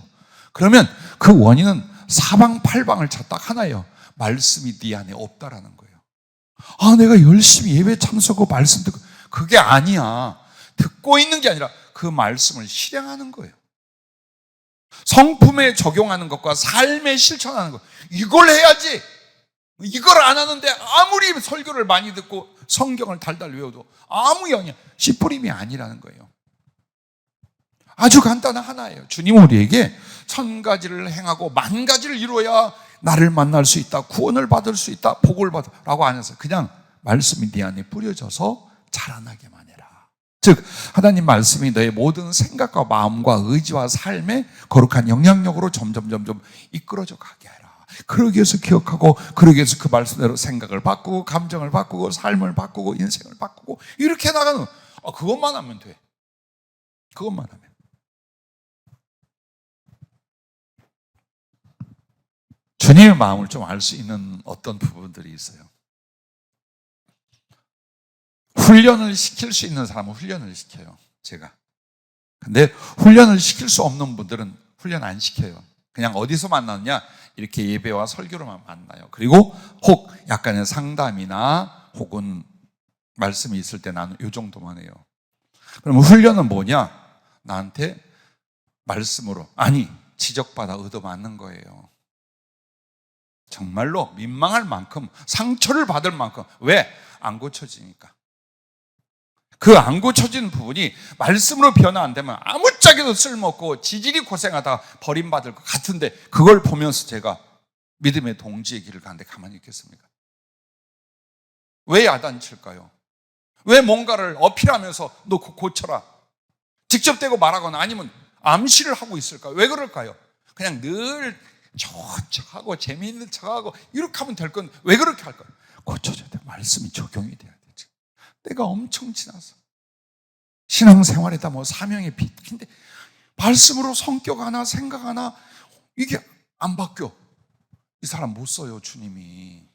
그러면 그 원인은 사방팔방을 찾다 하나예요. 말씀이 네 안에 없다라는 거예요. 내가 열심히 예배 참석하고 말씀 듣고, 그게 아니야. 듣고 있는 게 아니라 그 말씀을 실행하는 거예요. 성품에 적용하는 것과 삶에 실천하는 것, 이걸 해야지. 이걸 안 하는데 아무리 설교를 많이 듣고 성경을 달달 외워도 아무 영향, 씨 뿌림이 아니라는 거예요. 아주 간단한 하나예요. 주님은 우리에게 1000가지를 행하고 10,000가지를 이루어야 나를 만날 수 있다, 구원을 받을 수 있다, 복을 받으라고 안 해서 그냥 말씀이 네 안에 뿌려져서 자라나게만 해라. 즉 하나님 말씀이 너의 모든 생각과 마음과 의지와 삶에 거룩한 영향력으로 점점 이끌어져 가게 해라. 그러기 위해서 기억하고, 그러기 위해서 그 말씀대로 생각을 바꾸고, 감정을 바꾸고, 삶을 바꾸고, 인생을 바꾸고, 이렇게 나가는, 그것만 하면 돼. 그것만 하면. 주님의 마음을 좀 알 수 있는 어떤 부분들이 있어요. 훈련을 시킬 수 있는 사람은 훈련을 시켜요, 제가. 근데 훈련을 시킬 수 없는 분들은 훈련 안 시켜요. 그냥 어디서 만나느냐? 이렇게 예배와 설교로만 만나요. 그리고 혹 약간의 상담이나 혹은 말씀이 있을 때 나는 이 정도만 해요. 그럼 훈련은 뭐냐? 나한테 말씀으로, 지적받아 얻어맞는 거예요. 정말로 민망할 만큼, 상처를 받을 만큼. 왜? 안 고쳐지니까. 그 안 고쳐지는 부분이 말씀으로 변화 안 되면 아무짝에도 쓸모없고 지질이 고생하다가 버림받을 것 같은데, 그걸 보면서 제가 믿음의 동지의 길을 가는데 가만히 있겠습니까? 왜 야단칠까요? 왜 뭔가를 어필하면서 너 고쳐라, 직접 대고 말하거나 아니면 암시를 하고 있을까요? 왜 그럴까요? 그냥 늘 좋은 척하고 재미있는 척하고 이렇게 하면 될 건 왜 그렇게 할까요? 고쳐줘야 돼. 말씀이 적용이 돼야 되지. 때가 엄청 지나서 신앙생활에다 사명의 빛인데 말씀으로 성격 하나 생각 하나 이게 안 바뀌어. 이 사람 못 써요, 주님이.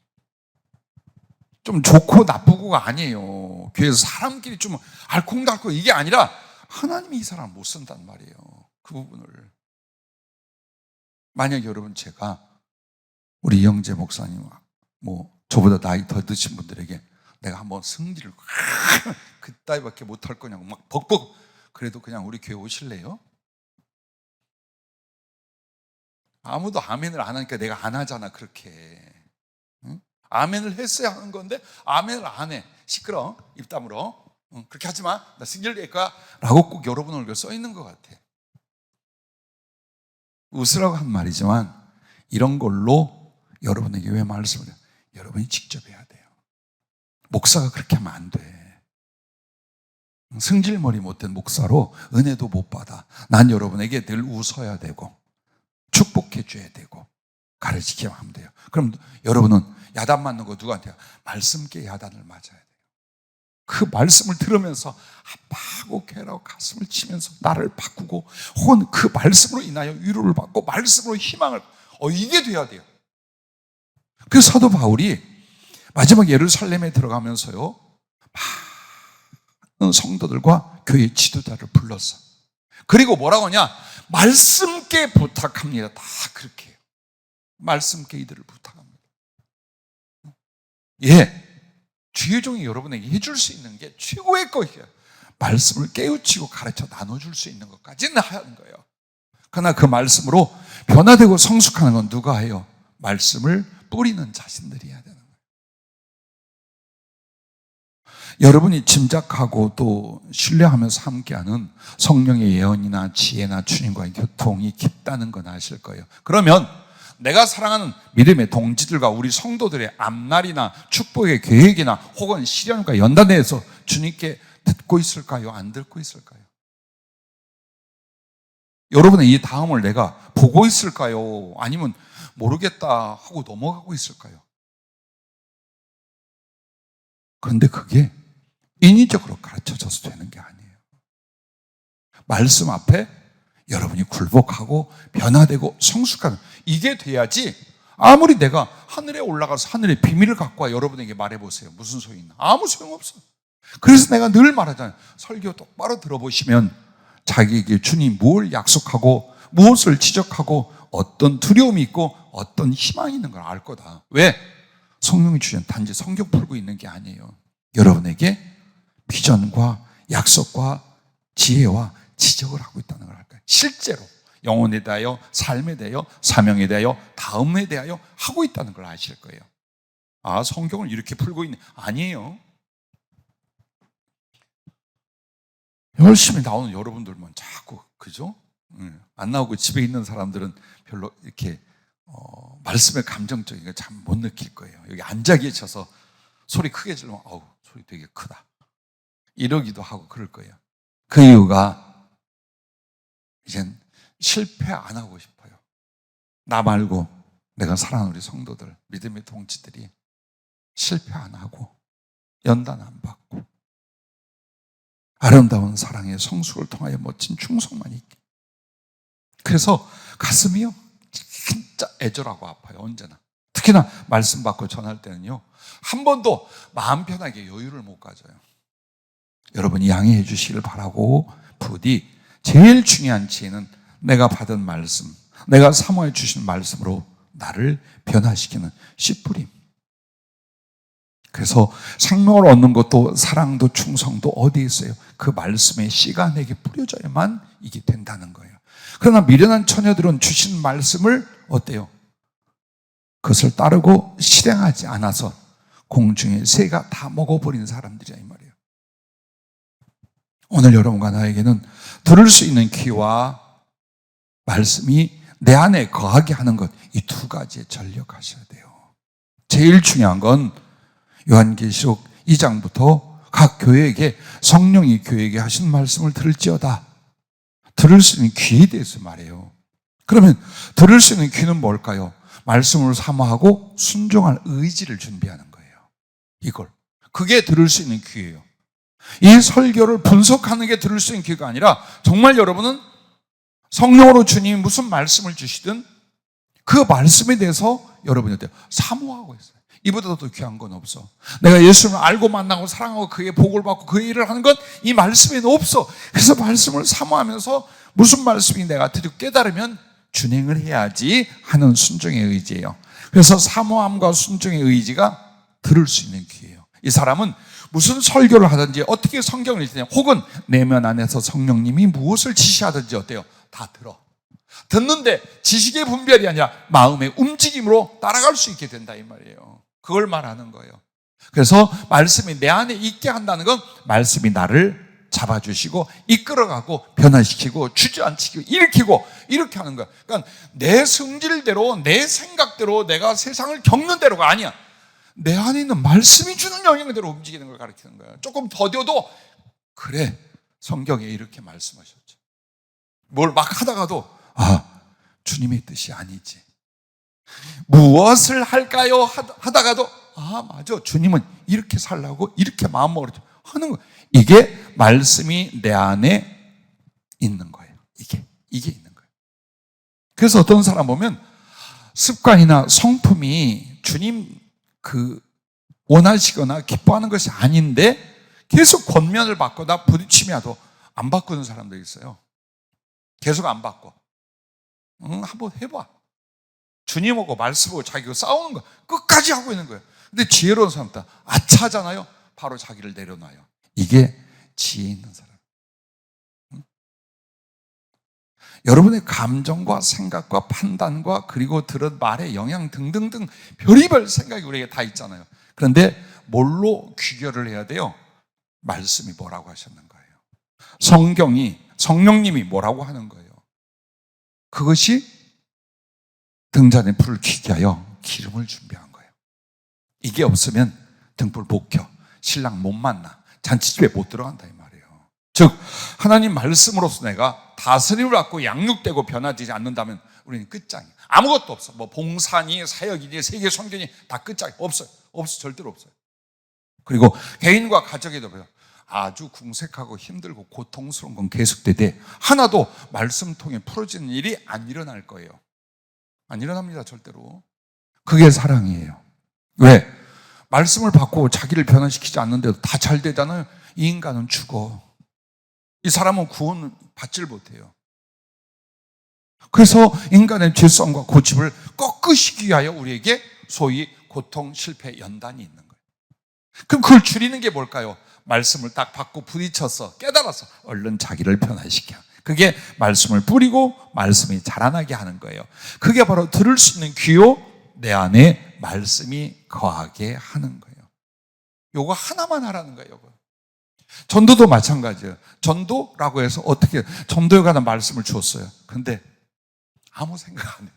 좀 좋고 나쁘고가 아니에요. 교회에서 사람끼리 좀 알콩달콩 이게 아니라 하나님이 이 사람 못 쓴단 말이에요. 그 부분을. 만약 여러분, 제가 우리 이영재 목사님, 저보다 나이 더 드신 분들에게 내가 한번 승리를 그따위밖에 못할 거냐고 막 벅벅, 그래도 그냥 우리 교회 오실래요? 아무도 아멘을 안 하니까 내가 안 하잖아, 그렇게. 응? 아멘을 했어야 하는 건데 아멘을 안 해. 시끄러, 입 다물어. 그렇게 하지 마. 나 승리를 낼 거야 라고 꼭 여러분 얼굴에 써 있는 것 같아. 웃으라고 한 말이지만 이런 걸로 여러분에게 왜 말씀을 해요? 여러분이 직접 해야 돼요. 목사가 그렇게 하면 안 돼. 승질머리 못된 목사로 은혜도 못 받아. 난 여러분에게 늘 웃어야 되고 축복해 줘야 되고 가르치기만 하면 돼요. 그럼 여러분은 야단 맞는 거 누구한테요? 말씀께 야단을 맞아야 돼요. 그 말씀을 들으면서 아파하고 괴라고 가슴을 치면서 나를 바꾸고, 혹은 그 말씀으로 인하여 위로를 받고 말씀으로 희망을, 이게 돼야 돼요. 그래서 사도 바울이 마지막 예루살렘에 들어가면서요, 많은 성도들과 교회 지도자를 불렀어. 그리고 뭐라고 하냐? 말씀께 부탁합니다. 다 그렇게 해요. 말씀께 이들을 부탁합니다. 예, 주의 종이 여러분에게 해줄 수 있는 게 최고의 것이에요. 말씀을 깨우치고 가르쳐 나눠줄 수 있는 것까지는 하는 거예요. 그러나 그 말씀으로 변화되고 성숙하는 건 누가 해요? 말씀을 뿌리는 자신들이 해야 되는 거예요. 여러분이 짐작하고 또 신뢰하면서 함께하는 성령의 예언이나 지혜나 주님과의 교통이 깊다는 건 아실 거예요. 그러면 내가 사랑하는 믿음의 동지들과 우리 성도들의 앞날이나 축복의 계획이나 혹은 시련과 연단에서 주님께 듣고 있을까요? 안 듣고 있을까요? 여러분의 이 다음을 내가 보고 있을까요? 아니면 모르겠다 하고 넘어가고 있을까요? 그런데 그게 인위적으로 가르쳐져서 되는 게 아니에요. 말씀 앞에 여러분이 굴복하고 변화되고 성숙하는, 이게 돼야지. 아무리 내가 하늘에 올라가서 하늘의 비밀을 갖고 와 여러분에게 말해보세요. 무슨 소용이 있나? 아무 소용없어. 그래서 내가 늘 말하잖아요. 설교 똑바로 들어보시면 자기에게 주님 뭘 약속하고 무엇을 지적하고 어떤 두려움이 있고 어떤 희망이 있는 걸 알 거다. 왜? 성령이 주신 단지 성경 풀고 있는 게 아니에요. 여러분에게 비전과 약속과 지혜와 지적을 하고 있다는 걸 알까요? 실제로 영혼에 대하여, 삶에 대하여, 사명에 대하여, 다음에 대하여 하고 있다는 걸 아실 거예요. 아, 성경을 이렇게 풀고 있네. 아니에요. 열심히 나오는 여러분들만 자꾸, 그죠? 안 나오고 집에 있는 사람들은 별로 이렇게 말씀의 감정적인 거 참 못 느낄 거예요. 여기 앉아 계셔서 소리 크게 지르면 아우, 소리 되게 크다 이러기도 하고 그럴 거예요. 그 이유가 이젠 실패 안 하고 싶어요. 나 말고 내가 사랑하는 우리 성도들, 믿음의 동지들이 실패 안 하고 연단 안 받고 아름다운 사랑의 성숙을 통하여 멋진 충성만 있게. 그래서 가슴이요 진짜 애절하고 아파요. 언제나. 특히나 말씀 받고 전할 때는요, 한 번도 마음 편하게 여유를 못 가져요. 여러분이 양해해 주시길 바라고, 부디 제일 중요한 지혜는 내가 받은 말씀, 내가 사모해 주신 말씀으로 나를 변화시키는 씨뿌림. 그래서 생명을 얻는 것도 사랑도 충성도 어디에 있어요? 그 말씀의 씨가 내게 뿌려져야만 이게 된다는 거예요. 그러나 미련한 처녀들은 주신 말씀을 어때요? 그것을 따르고 실행하지 않아서 공중의 새가 다 먹어버린 사람들이야 이 말이에요. 오늘 여러분과 나에게는 들을 수 있는 귀와 말씀이 내 안에 거하게 하는 것, 이 두 가지에 전력하셔야 돼요. 제일 중요한 건 요한계시록 2장부터 각 교회에게, 성령이 교회에게 하신 말씀을 들을지어다. 들을 수 있는 귀에 대해서 말해요. 그러면 들을 수 있는 귀는 뭘까요? 말씀을 사모하고 순종할 의지를 준비하는 거예요. 이걸. 그게 들을 수 있는 귀예요. 이 설교를 분석하는 게 들을 수 있는 귀가 아니라 정말 여러분은 성령으로 주님이 무슨 말씀을 주시든 그 말씀에 대해서 여러분이 어때요? 사모하고 있어요. 이보다 더 귀한 건 없어. 내가 예수님을 알고 만나고 사랑하고 그의 복을 받고 그 일을 하는 건 이 말씀에는 없어. 그래서 말씀을 사모하면서 무슨 말씀이 내가 드디어 깨달으면 준행을 해야지 하는 순종의 의지예요. 그래서 사모함과 순종의 의지가 들을 수 있는 귀예요. 이 사람은 무슨 설교를 하든지 어떻게 성경을 읽느냐, 혹은 내면 안에서 성령님이 무엇을 지시하든지 어때요? 다 들어. 듣는데 지식의 분별이 아니라 마음의 움직임으로 따라갈 수 있게 된다 이 말이에요. 그걸 말하는 거예요. 그래서 말씀이 내 안에 있게 한다는 건 말씀이 나를 잡아주시고 이끌어가고 변화시키고 주저앉히고 일으키고 이렇게 하는 거야. 그러니까 내 성질대로 내 생각대로 내가 세상을 겪는 대로가 아니야. 내 안에 있는 말씀이 주는 영향대로 움직이는 걸 가르치는 거야. 조금 더뎌도 그래, 성경에 이렇게 말씀하셨죠. 뭘 막 하다가도 주님의 뜻이 아니지. 무엇을 할까요? 하다가도 맞아, 주님은 이렇게 살라고 이렇게 마음먹으러 하는 거예요. 이게 말씀이 내 안에 있는 거예요. 이게 있는 거예요. 그래서 어떤 사람 보면 습관이나 성품이 주님 원하시거나 기뻐하는 것이 아닌데 계속 권면을 받거나 부딪히며도 안 바꾸는 사람들이 있어요. 계속 안 바꿔. 한번 해봐. 주님하고 말씀하고 자기가 싸우는 거 끝까지 하고 있는 거예요. 근데 지혜로운 사람들 아차하잖아요. 바로 자기를 내려놔요. 이게 지혜 있는 사람. 여러분의 감정과 생각과 판단과 그리고 들은 말의 영향 등등등 별의별 생각이 우리에게 다 있잖아요. 그런데 뭘로 귀결을 해야 돼요? 말씀이 뭐라고 하셨는 거예요. 성령님이 뭐라고 하는 거예요. 그것이 등잔에 불을 켜게 하여 기름을 준비한 거예요. 이게 없으면 등불 못 켜, 신랑 못 만나, 잔치집에 못 들어간다 이 말이에요. 즉 하나님 말씀으로서 내가 다스림을 받고 양육되고 변화되지 않는다면 우리는 끝장이에요. 아무것도 없어. 뭐 봉사니 사역이니 세계 선교니 다 끝장이에요. 없어요. 절대로 없어요. 그리고 개인과 가정에도 아주 궁색하고 힘들고 고통스러운 건 계속되되 하나도 말씀 통해 풀어지는 일이 안 일어날 거예요. 안 일어납니다, 절대로. 그게 사랑이에요. 왜? 말씀을 받고 자기를 변화시키지 않는데도 다 잘 되잖아요. 이 인간은 죽어. 이 사람은 구원 받질 못해요. 그래서 인간의 죄성과 고집을 꺾으시기 위하여 우리에게 소위 고통, 실패, 연단이 있는 거예요. 그럼 그걸 줄이는 게 뭘까요? 말씀을 딱 받고 부딪혀서 깨달아서 얼른 자기를 변화시켜. 그게 말씀을 뿌리고 말씀이 자라나게 하는 거예요. 그게 바로 들을 수 있는 귀요, 내 안에 말씀이 거하게 하는 거예요. 요거 하나만 하라는 거예요. 요거. 전도도 마찬가지예요. 전도라고 해서 어떻게 전도에 관한 말씀을 주었어요. 그런데 아무 생각 안 해요.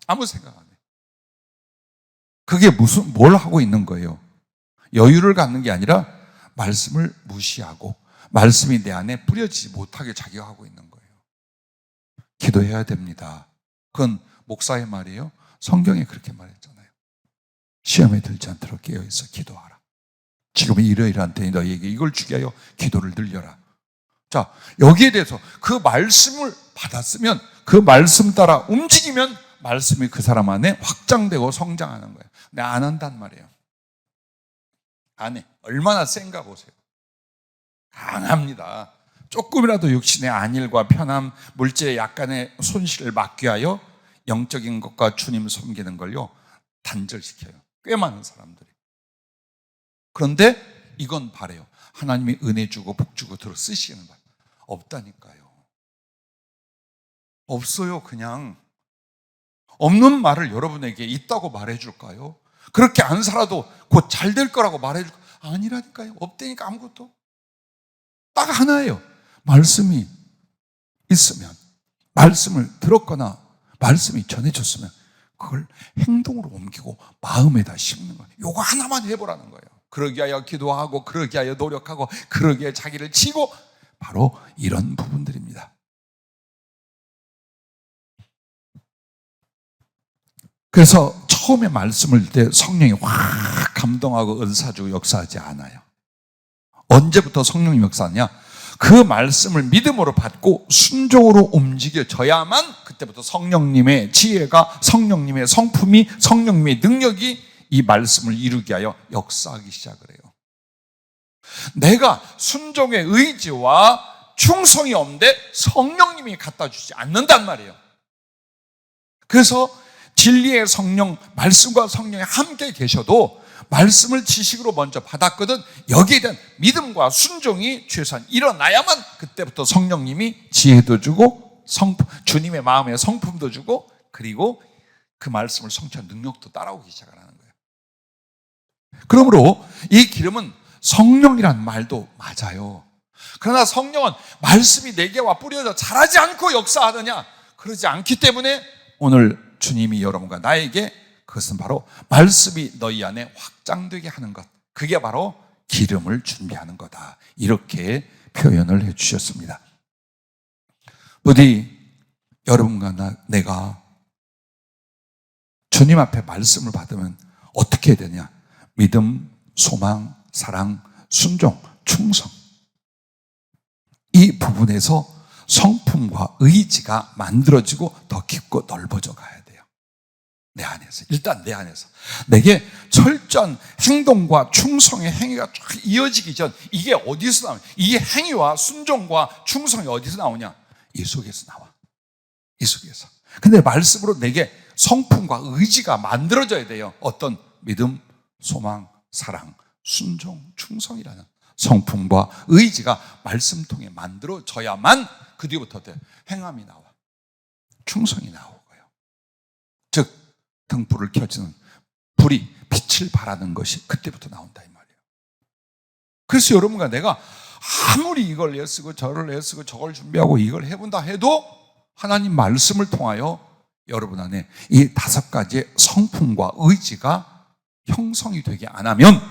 아무 생각 안 해요. 그게 뭘 하고 있는 거예요? 여유를 갖는 게 아니라 말씀을 무시하고 말씀이 내 안에 뿌려지지 못하게 자기가 하고 있는 거예요. 기도해야 됩니다. 그건 목사의 말이에요. 성경에 그렇게 말했잖아요. 시험에 들지 않도록 깨어있어 기도하라. 지금은 이러이러한 때니 너희에게 이걸 주게 하여 기도를 늘려라. 자, 여기에 대해서 그 말씀을 받았으면 그 말씀 따라 움직이면 말씀이 그 사람 안에 확장되고 성장하는 거예요. 근데 안 한단 말이에요. 안 해. 얼마나 센가 보세요. 강합니다. 조금이라도 육신의 안일과 편함, 물질의 약간의 손실을 막기 위하여 영적인 것과 주님 섬기는 걸요 단절시켜요. 꽤 많은 사람들이. 그런데 이건 바래요. 하나님이 은혜 주고 복 주고 들어 쓰시는 말 없다니까요. 없어요. 그냥 없는 말을 여러분에게 있다고 말해줄까요? 그렇게 안 살아도 곧 잘 될 거라고 말해줄까요? 아니라니까요. 없다니까. 아무것도 딱 하나예요. 말씀이 있으면, 말씀을 들었거나 말씀이 전해졌으면 그걸 행동으로 옮기고 마음에다 심는 거예요. 요거 하나만 해보라는 거예요. 그러기 위하여 기도하고 그러기 위하여 노력하고 그러기 위하여 자기를 치고, 바로 이런 부분들입니다. 그래서 처음에 말씀을 때 성령이 확 감동하고 은사주고 역사하지 않아요. 언제부터 성령이 역사하냐? 그 말씀을 믿음으로 받고 순종으로 움직여져야만 그때부터 성령님의 지혜가, 성령님의 성품이, 성령님의 능력이 이 말씀을 이루게 하여 역사하기 시작을 해요. 내가 순종의 의지와 충성이 없는데 성령님이 갖다 주지 않는단 말이에요. 그래서 진리의 성령, 말씀과 성령이 함께 계셔도 말씀을 지식으로 먼저 받았거든 여기에 대한 믿음과 순종이 최소한 일어나야만 그때부터 성령님이 지혜도 주고 주님의 마음의 성품도 주고, 그리고 그 말씀을 성취한 능력도 따라오기 시작하는 거예요. 그러므로 이 기름은 성령이란 말도 맞아요. 그러나 성령은 말씀이 내게 와 뿌려져 자라지 않고 역사하느냐? 그러지 않기 때문에 오늘 주님이 여러분과 나에게 그것은 바로 말씀이 너희 안에 확장되게 하는 것, 그게 바로 기름을 준비하는 거다, 이렇게 표현을 해 주셨습니다. 부디 여러분과 내가 주님 앞에 말씀을 받으면 어떻게 해야 되냐? 믿음, 소망, 사랑, 순종, 충성, 이 부분에서 성품과 의지가 만들어지고 더 깊고 넓어져 가야 돼요. 내 안에서, 일단 내 안에서 내게 철저한 행동과 충성의 행위가 쫙 이어지기 전, 이게 어디서 나오냐? 이 행위와 순종과 충성이 어디서 나오냐? 이 속에서 나와. 이 속에서. 근데 말씀으로 내게 성품과 의지가 만들어져야 돼요. 어떤? 믿음, 소망, 사랑, 순종, 충성이라는 성품과 의지가 말씀 통해 만들어져야만 그 뒤부터 행함이 나와, 충성이 나오고요. 즉 등불을 켜지는 불이 빛을 발하는 것이 그때부터 나온다, 이 말이에요. 그래서 여러분과 내가 아무리 이걸 애쓰고 저를 애쓰고 저걸 준비하고 이걸 해본다 해도 하나님 말씀을 통하여 여러분 안에 이 5가지의 성품과 의지가 형성이 되게 안 하면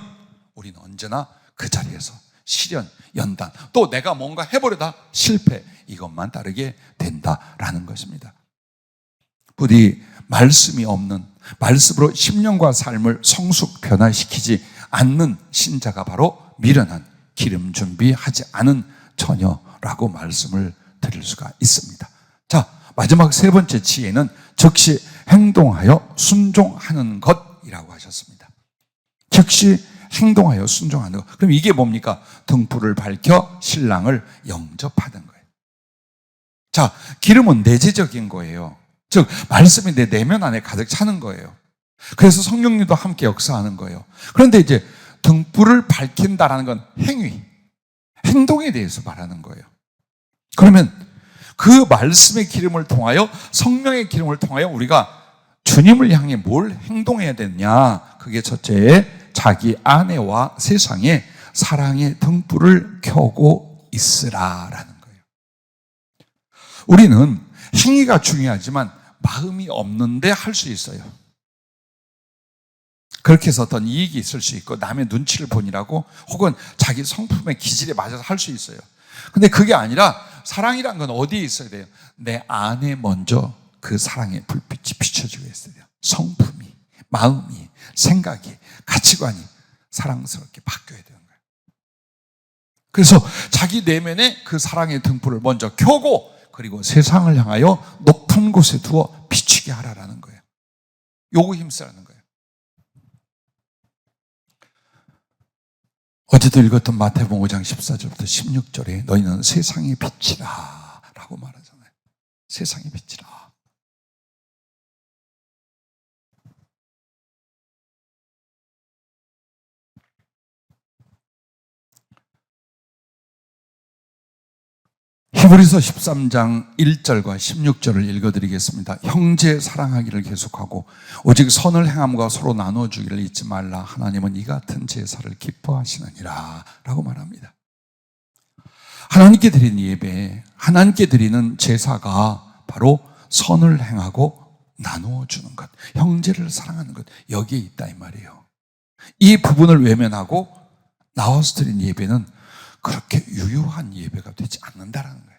우리는 언제나 그 자리에서 시련, 연단, 또 내가 뭔가 해보려다 실패, 이것만 따르게 된다라는 것입니다. 부디 말씀이 없는, 말씀으로 심령과 삶을 성숙 변화시키지 않는 신자가 바로 미련한, 기름 준비하지 않은 처녀라고 말씀을 드릴 수가 있습니다. 자, 마지막 3번째 지혜는 즉시 행동하여 순종하는 것이라고 하셨습니다. 즉시 행동하여 순종하는 것. 그럼 이게 뭡니까? 등불을 밝혀 신랑을 영접하는 거예요. 자, 기름은 내재적인 거예요. 즉 말씀이 내 내면 안에 가득 차는 거예요. 그래서 성령님도 함께 역사하는 거예요. 그런데 이제 등불을 밝힌다라는 건 행위, 행동에 대해서 말하는 거예요. 그러면 그 말씀의 기름을 통하여, 성령의 기름을 통하여 우리가 주님을 향해 뭘 행동해야 되느냐? 그게 첫째, 자기 아내와 세상에 사랑의 등불을 켜고 있으라라는 거예요. 우리는 행위가 중요하지만 마음이 없는데 할 수 있어요. 그렇게 해서 어떤 이익이 있을 수 있고 남의 눈치를 보느라고, 혹은 자기 성품의 기질에 맞아서 할 수 있어요. 근데 그게 아니라 사랑이란 건 어디에 있어야 돼요? 내 안에 먼저 그 사랑의 불빛이 비춰지고 있어야 돼요. 성품이, 마음이, 생각이, 가치관이 사랑스럽게 바뀌어야 되는 거예요. 그래서 자기 내면에 그 사랑의 등불을 먼저 켜고, 그리고 세상을 향하여 높은 곳에 두어 비추게 하라라는 거예요. 요거 힘쓰라는 거예요. 어제도 읽었던 마태복음 5장 14절부터 16절에 너희는 세상의 빛이라 라고 말하잖아요. 세상의 빛이라. 히브리서 13장 1절과 16절을 읽어드리겠습니다. 형제 사랑하기를 계속하고 오직 선을 행함과 서로 나눠주기를 잊지 말라. 하나님은 이 같은 제사를 기뻐하시느니라 라고 말합니다. 하나님께 드리는 예배, 하나님께 드리는 제사가 바로 선을 행하고 나누어주는 것, 형제를 사랑하는 것, 여기에 있다 이 말이에요. 이 부분을 외면하고 나와서 드린 예배는 그렇게 유효한 예배가 되지 않는다라는 거예요.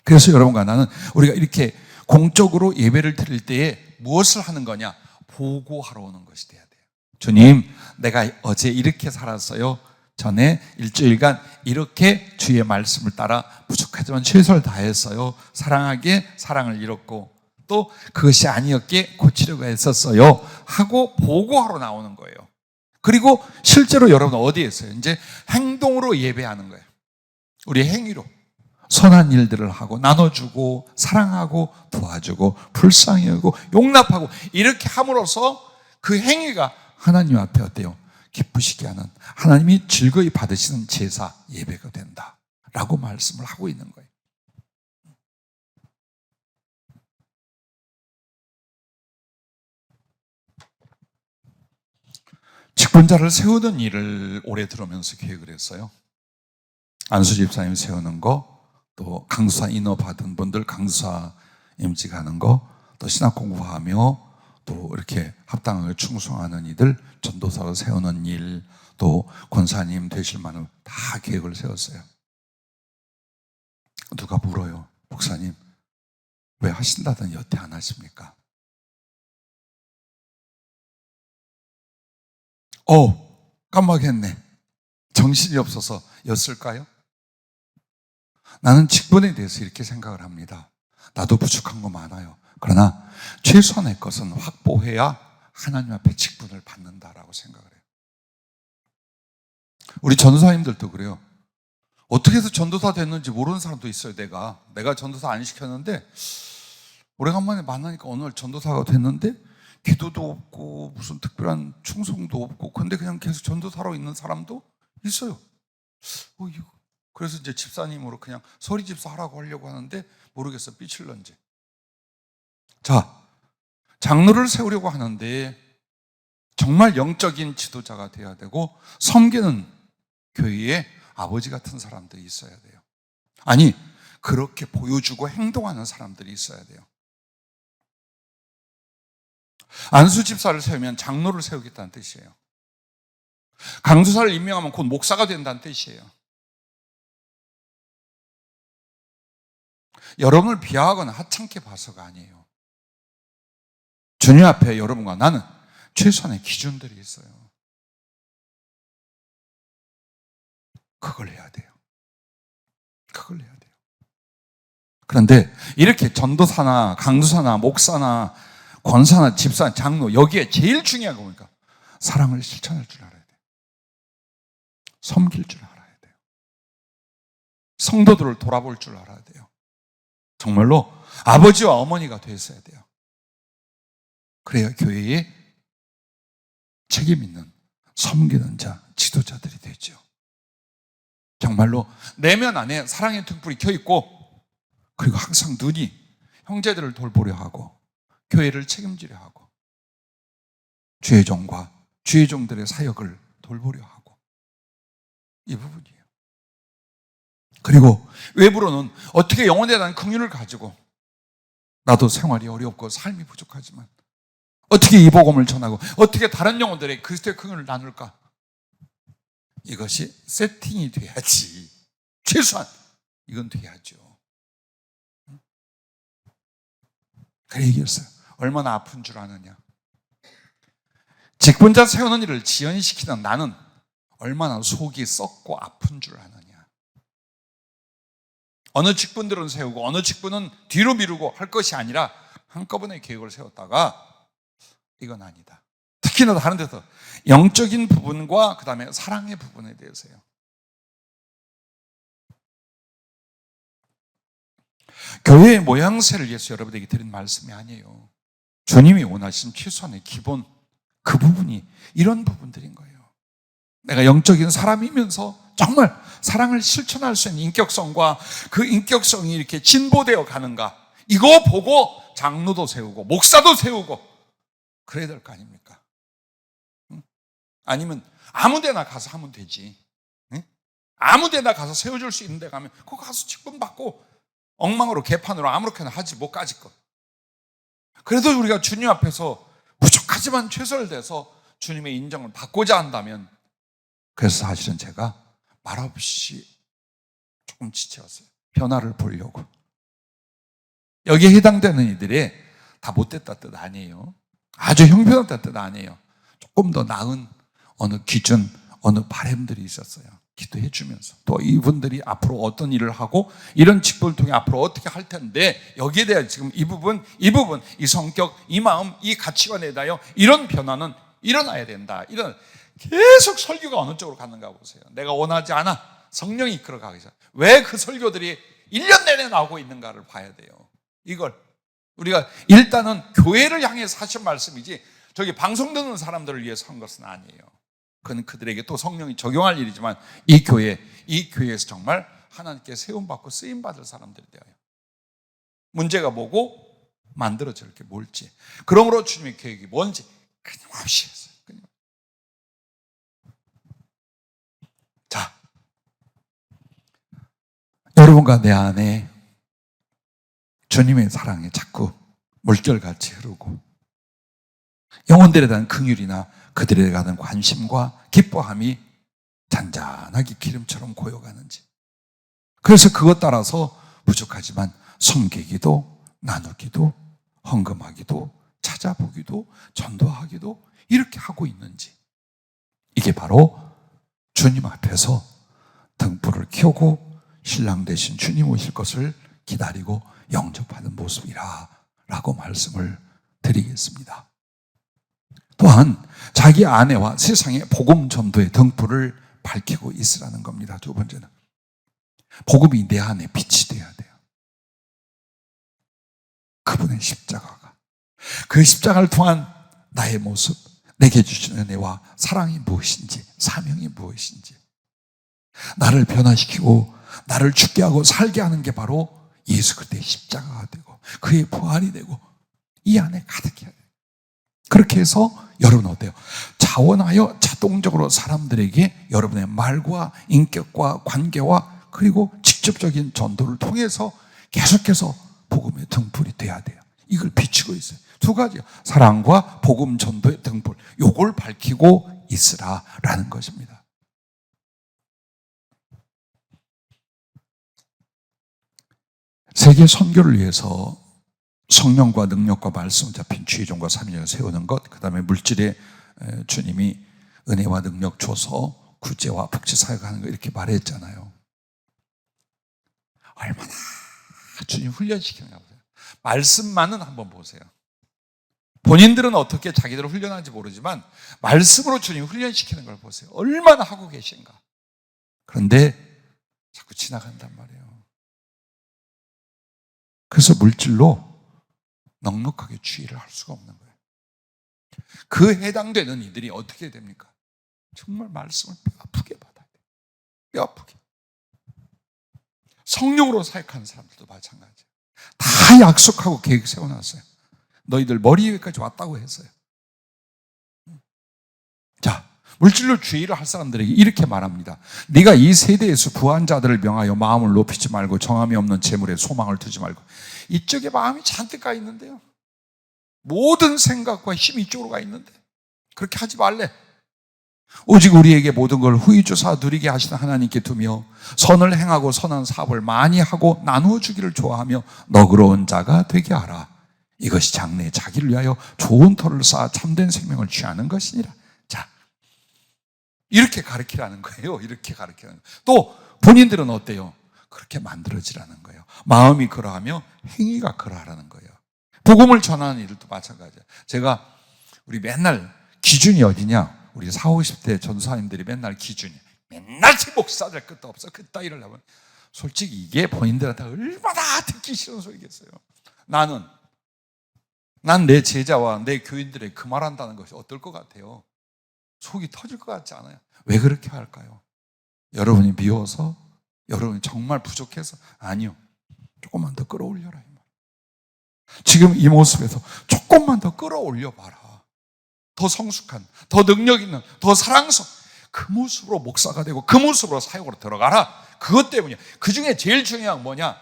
그래서 여러분과 나는 우리가 이렇게 공적으로 예배를 드릴 때에 무엇을 하는 거냐? 보고하러 오는 것이 돼야 돼요. 주님, 내가 어제 이렇게 살았어요. 전에 일주일간 이렇게 주의 말씀을 따라 부족하지만 최선을 다했어요. 사랑하게 사랑을 잃었고 또 그것이 아니었기에 고치려고 했었어요 하고 보고하러 나오는 거예요. 그리고 실제로 여러분 어디에 있어요? 이제 행동으로 예배하는 거예요. 우리 행위로 선한 일들을 하고 나눠주고 사랑하고 도와주고 불쌍히 여기고 용납하고 이렇게 함으로써 그 행위가 하나님 앞에 어때요? 기쁘시게 하는, 하나님이 즐거이 받으시는 제사 예배가 된다라고 말씀을 하고 있는 거예요. 직분자를 세우는 일을 오래 들으면서 계획을 했어요. 안수 집사님 세우는 거, 또 강사 인허 받은 분들 강사 임직하는 거, 또 신학 공부하며 또 이렇게 합당하게 충성하는 이들 전도사로 세우는 일, 또 권사님 되실 만한 다 계획을 세웠어요. 누가 물어요. 목사님 왜 하신다더니 여태 안 하십니까? 깜빡했네. 정신이 없어서 였을까요? 나는 직분에 대해서 이렇게 생각을 합니다. 나도 부족한 거 많아요. 그러나 최소한의 것은 확보해야 하나님 앞에 직분을 받는다라고 생각을 해요. 우리 전도사님들도 그래요. 어떻게 해서 전도사 됐는지 모르는 사람도 있어요. 내가 전도사 안 시켰는데 오래간만에 만나니까 어느 날 전도사가 됐는데 기도도 없고 무슨 특별한 충성도 없고 근데 그냥 계속 전도사로 있는 사람도 있어요. 그래서 이제 집사님으로 그냥 서리 집사 하라고 하려고 하는데 모르겠어. 삐칠런지. 자, 장로를 세우려고 하는데 정말 영적인 지도자가 돼야 되고 섬기는 교회에 아버지 같은 사람들이 있어야 돼요. 아니, 그렇게 보여주고 행동하는 사람들이 있어야 돼요. 안수 집사를 세우면 장로를 세우겠다는 뜻이에요. 강수사를 임명하면 곧 목사가 된다는 뜻이에요. 여러분을 비하하거나 하찮게 봐서가 아니에요. 주님 앞에 여러분과 나는 최소한의 기준들이 있어요. 그걸 해야 돼요. 그걸 해야 돼요. 그런데 이렇게 전도사나 강도사나 목사나 권사나 집사, 장로 여기에 제일 중요한 거 보니까 사랑을 실천할 줄 알아야 돼요. 섬길 줄 알아야 돼요. 성도들을 돌아볼 줄 알아야 돼요. 정말로 아버지와 어머니가 되어야 돼요. 그래야 교회에 책임 있는 섬기는 자, 지도자들이 되죠. 정말로 내면 안에 사랑의 등불이 켜있고 그리고 항상 눈이 형제들을 돌보려 하고 교회를 책임지려 하고 주의 종과 주의 종들의 사역을 돌보려 하고 이 부분이에요. 그리고 외부로는 어떻게 영혼에 대한 긍휼을 가지고 나도 생활이 어렵고 삶이 부족하지만 어떻게 이 복음을 전하고 어떻게 다른 영혼들의 그리스도의 긍휼을 나눌까? 이것이 세팅이 돼야지. 최소한 이건 돼야죠. 그래 얘기했어요. 얼마나 아픈 줄 아느냐. 직분자 세우는 일을 지연시키는 나는 얼마나 속이 썩고 아픈 줄 아느냐. 어느 직분들은 세우고 어느 직분은 뒤로 미루고 할 것이 아니라 한꺼번에 계획을 세웠다가 이건 아니다. 특히나 다른 데서 영적인 부분과 그 다음에 사랑의 부분에 대해서요. 교회의 모양새를 위해서 여러분에게 드린 말씀이 아니에요. 주님이 원하신 최소한의 기본 그 부분이 이런 부분들인 거예요. 내가 영적인 사람이면서 정말 사랑을 실천할 수 있는 인격성과 그 인격성이 이렇게 진보되어 가는가, 이거 보고 장로도 세우고 목사도 세우고 그래야 될 거 아닙니까? 아니면 아무 데나 가서 하면 되지. 아무 데나 가서 세워줄 수 있는 데 가면 거기 가서 직분 받고 엉망으로 개판으로 아무렇게나 하지 뭐까짓 거. 그래도 우리가 주님 앞에서 부족하지만 최선을 다해서 주님의 인정을 받고자 한다면, 그래서 사실은 제가 말없이 조금 지쳐왔어요. 변화를 보려고. 여기에 해당되는 이들이 다 못됐다 뜻 아니에요. 아주 형편없다 뜻 아니에요. 조금 더 나은 어느 기준, 어느 바램들이 있었어요. 기도해 주면서 또 이분들이 앞으로 어떤 일을 하고 이런 직분을 통해 앞으로 어떻게 할 텐데, 여기에 대한 지금 이 부분, 이 성격, 이 마음, 이 가치관에 대하여 이런 변화는 일어나야 된다. 이런 계속 설교가 어느 쪽으로 가는가 보세요. 내가 원하지 않아. 성령이 이끌어가기 전. 왜 그 설교들이 1년 내내 나오고 있는가를 봐야 돼요. 이걸 우리가 일단은 교회를 향해서 하신 말씀이지 저기 방송 듣는 사람들을 위해서 한 것은 아니에요. 그건 그들에게 또 성령이 적용할 일이지만 이 교회에서 정말 하나님께 세움받고 쓰임받을 사람들이 되어요. 문제가 뭐고 만들어질 게 뭘지, 그러므로 주님의 계획이 뭔지 끊임없이 했어요. 뭔가 내 안에 주님의 사랑이 자꾸 물결같이 흐르고 영혼들에 대한 긍휼이나 그들에 대한 관심과 기뻐함이 잔잔하게 기름처럼 고여가는지, 그래서 그것 따라서 부족하지만 섬기기도 나누기도 헌금하기도 찾아보기도 전도하기도 이렇게 하고 있는지, 이게 바로 주님 앞에서 등불을 켜고 신랑 되신 주님 오실 것을 기다리고 영접하는 모습이라 라고 말씀을 드리겠습니다. 또한 자기 아내와 세상의 복음 전도의 등불을 밝히고 있으라는 겁니다. 두 번째는 복음이 내 안에 빛이 돼야 돼요. 그분의 십자가가, 그 십자가를 통한 나의 모습, 내게 주신 은혜와 사랑이 무엇인지, 사명이 무엇인지, 나를 변화시키고 나를 죽게 하고 살게 하는 게 바로 예수 그리스도의 십자가가 되고 그의 부활이 되고 이 안에 가득해야 돼요. 그렇게 해서 여러분 어때요? 자원하여 자동적으로 사람들에게 여러분의 말과 인격과 관계와 그리고 직접적인 전도를 통해서 계속해서 복음의 등불이 돼야 돼요. 이걸 비추고 있어요. 두 가지요. 사랑과 복음 전도의 등불, 요걸 밝히고 있으라라는 것입니다. 세계 선교를 위해서 성령과 능력과 말씀 잡힌 주의종과 사명을 세우는 것, 그 다음에 물질에 주님이 은혜와 능력 줘서 구제와 복지 사역하는 거 이렇게 말했잖아요. 얼마나 주님 훈련시키는가 보세요. 말씀만은 한번 보세요. 본인들은 어떻게 자기들을 훈련하는지 모르지만 말씀으로 주님 훈련시키는 걸 보세요. 얼마나 하고 계신가. 그런데 자꾸 지나간단 말이에요. 그래서 물질로 넉넉하게 주의를 할 수가 없는 거예요. 그 해당되는 이들이 어떻게 됩니까? 정말 말씀을 뼈 아프게 받아야 돼요. 뼈 아프게. 성령으로 사역하는 사람들도 마찬가지예요. 다 약속하고 계획 세워놨어요. 너희들 머리 위까지 왔다고 했어요. 자, 물질로 주의를 할 사람들에게 이렇게 말합니다. 네가 이 세대에서 부한 자들을 명하여 마음을 높이지 말고 정함이 없는 재물에 소망을 두지 말고. 이쪽에 마음이 잔뜩 가 있는데요, 모든 생각과 힘이 이쪽으로 가 있는데 그렇게 하지 말래. 오직 우리에게 모든 걸 후히 주사 누리게 하시는 하나님께 두며 선을 행하고 선한 사업을 많이 하고 나누어 주기를 좋아하며 너그러운 자가 되게 하라. 이것이 장래에 자기를 위하여 좋은 터를 쌓아 참된 생명을 취하는 것이니라. 자, 이렇게 가르치라는 거예요. 이렇게 가르치라는 거예요. 또 본인들은 어때요? 그렇게 만들어지라는 거예요. 마음이 그러하며 행위가 그러하라는 거예요. 복음을 전하는 일도 마찬가지예요. 제가 우리 맨날 기준이 어디냐? 우리 40, 50대 전사님들이 맨날 기준이, 맨날 제 목사들 끝도 없어. 그 따위를 하면 솔직히 이게 본인들한테 얼마나 듣기 싫은 소리겠어요. 난 내 제자와 내 교인들에게 그 말한다는 것이 어떨 것 같아요? 속이 터질 것 같지 않아요? 왜 그렇게 할까요? 여러분이 미워서? 여러분이 정말 부족해서? 아니요. 조금만 더 끌어올려라. 지금 이 모습에서 조금만 더 끌어올려봐라. 더 성숙한, 더 능력 있는, 더 사랑스러운 그 모습으로 목사가 되고 그 모습으로 사역으로 들어가라. 그것 때문이야. 그 중에 제일 중요한 건 뭐냐?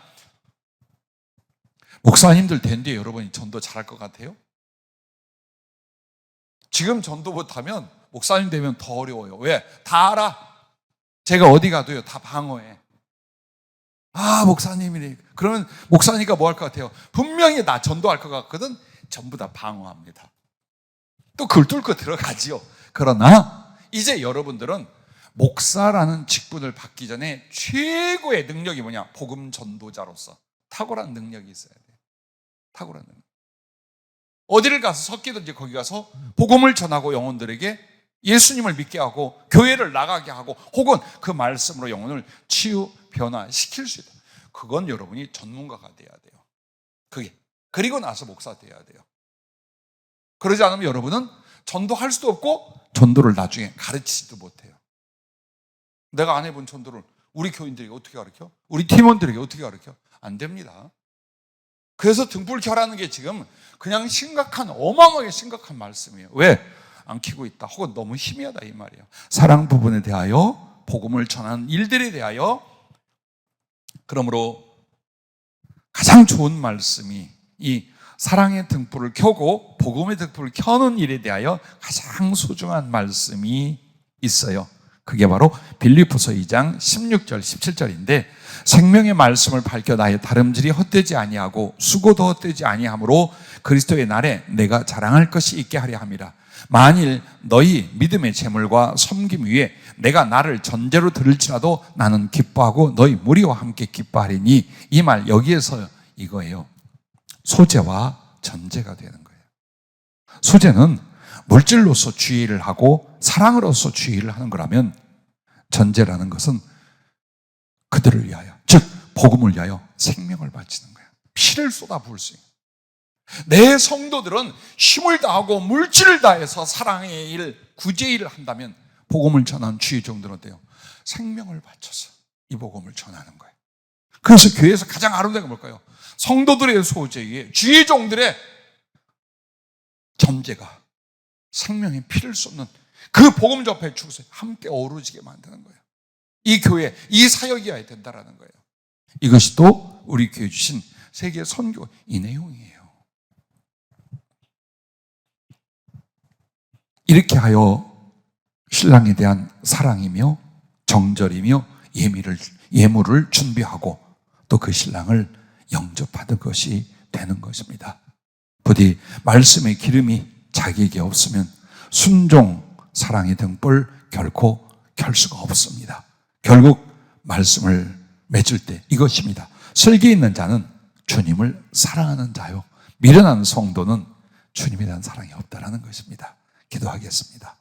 목사님들 된 뒤에 여러분이 전도 잘할 것 같아요? 지금 전도 못하면 목사님 되면 더 어려워요. 왜? 다 알아. 제가 어디 가도요, 다 방어해. 아, 목사님이래. 그러면 목사니까 뭐 할 것 같아요? 분명히 나 전도할 것 같거든. 전부 다 방어합니다. 또 그걸 뚫고 들어가지요. 그러나 이제 여러분들은 목사라는 직분을 받기 전에 최고의 능력이 뭐냐? 복음 전도자로서 탁월한 능력이 있어야 돼요. 탁월한 능력. 어디를 가서 섞이든지 거기 가서 복음을 전하고 영혼들에게 예수님을 믿게 하고 교회를 나가게 하고 혹은 그 말씀으로 영혼을 치유, 변화시킬 수 있다. 그건 여러분이 전문가가 돼야 돼요. 그게. 그리고 나서 목사 돼야 돼요. 그러지 않으면 여러분은 전도할 수도 없고 전도를 나중에 가르치지도 못해요. 내가 안 해본 전도를 우리 교인들에게 어떻게 가르쳐? 우리 팀원들에게 어떻게 가르쳐? 안 됩니다. 그래서 등불 켜라는 게 지금 그냥 심각한, 어마어마하게 심각한 말씀이에요. 왜? 안 켜고 있다. 혹은 너무 희미하다 이 말이에요. 사랑 부분에 대하여, 복음을 전하는 일들에 대하여 그러므로 가장 좋은 말씀이 이 사랑의 등불을 켜고 복음의 등불을 켜는 일에 대하여 가장 소중한 말씀이 있어요. 그게 바로 빌립보서 2장 16절 17절인데 생명의 말씀을 밝혀 나의 다름질이 헛되지 아니하고 수고도 헛되지 아니하므로 그리스도의 날에 내가 자랑할 것이 있게 하려 함이라. 만일 너희 믿음의 재물과 섬김 위에 내가 나를 전제로 들을지라도 나는 기뻐하고 너희 무리와 함께 기뻐하리니, 이 말 여기에서 이거예요. 소재와 전제가 되는 거예요. 소재는 물질로서 주의를 하고 사랑으로서 주의를 하는 거라면, 전제라는 것은 그들을 위하여, 즉 복음을 위하여 생명을 바치는 거예요. 피를 쏟아부을 수 있는. 내 성도들은 힘을 다하고 물질을 다해서 사랑의 일, 구제의 일을 한다면 복음을 전하는 주의 종들은 어때요? 생명을 바쳐서 이 복음을 전하는 거예요. 그래서 교회에서 가장 아름다운 게 뭘까요? 성도들의 소재에 주의 종들의 전제가 생명의 피를 쏟는 그 복음 접해 주고서 함께 어우러지게 만드는 거예요. 이 교회, 이 사역이어야 된다라는 거예요. 이것이 또 우리 교회 주신 세계 선교 이 내용이에요. 이렇게 하여 신랑에 대한 사랑이며 정절이며 예물을 준비하고 또 그 신랑을 영접하는 것이 되는 것입니다. 부디 말씀의 기름이 자기에게 없으면 순종, 사랑의 등불 결코 켤 수가 없습니다. 결국 말씀을 맺을 때 이것입니다. 설계 있는 자는 주님을 사랑하는 자요, 미련한 성도는 주님에 대한 사랑이 없다라는 것입니다. 기도하겠습니다.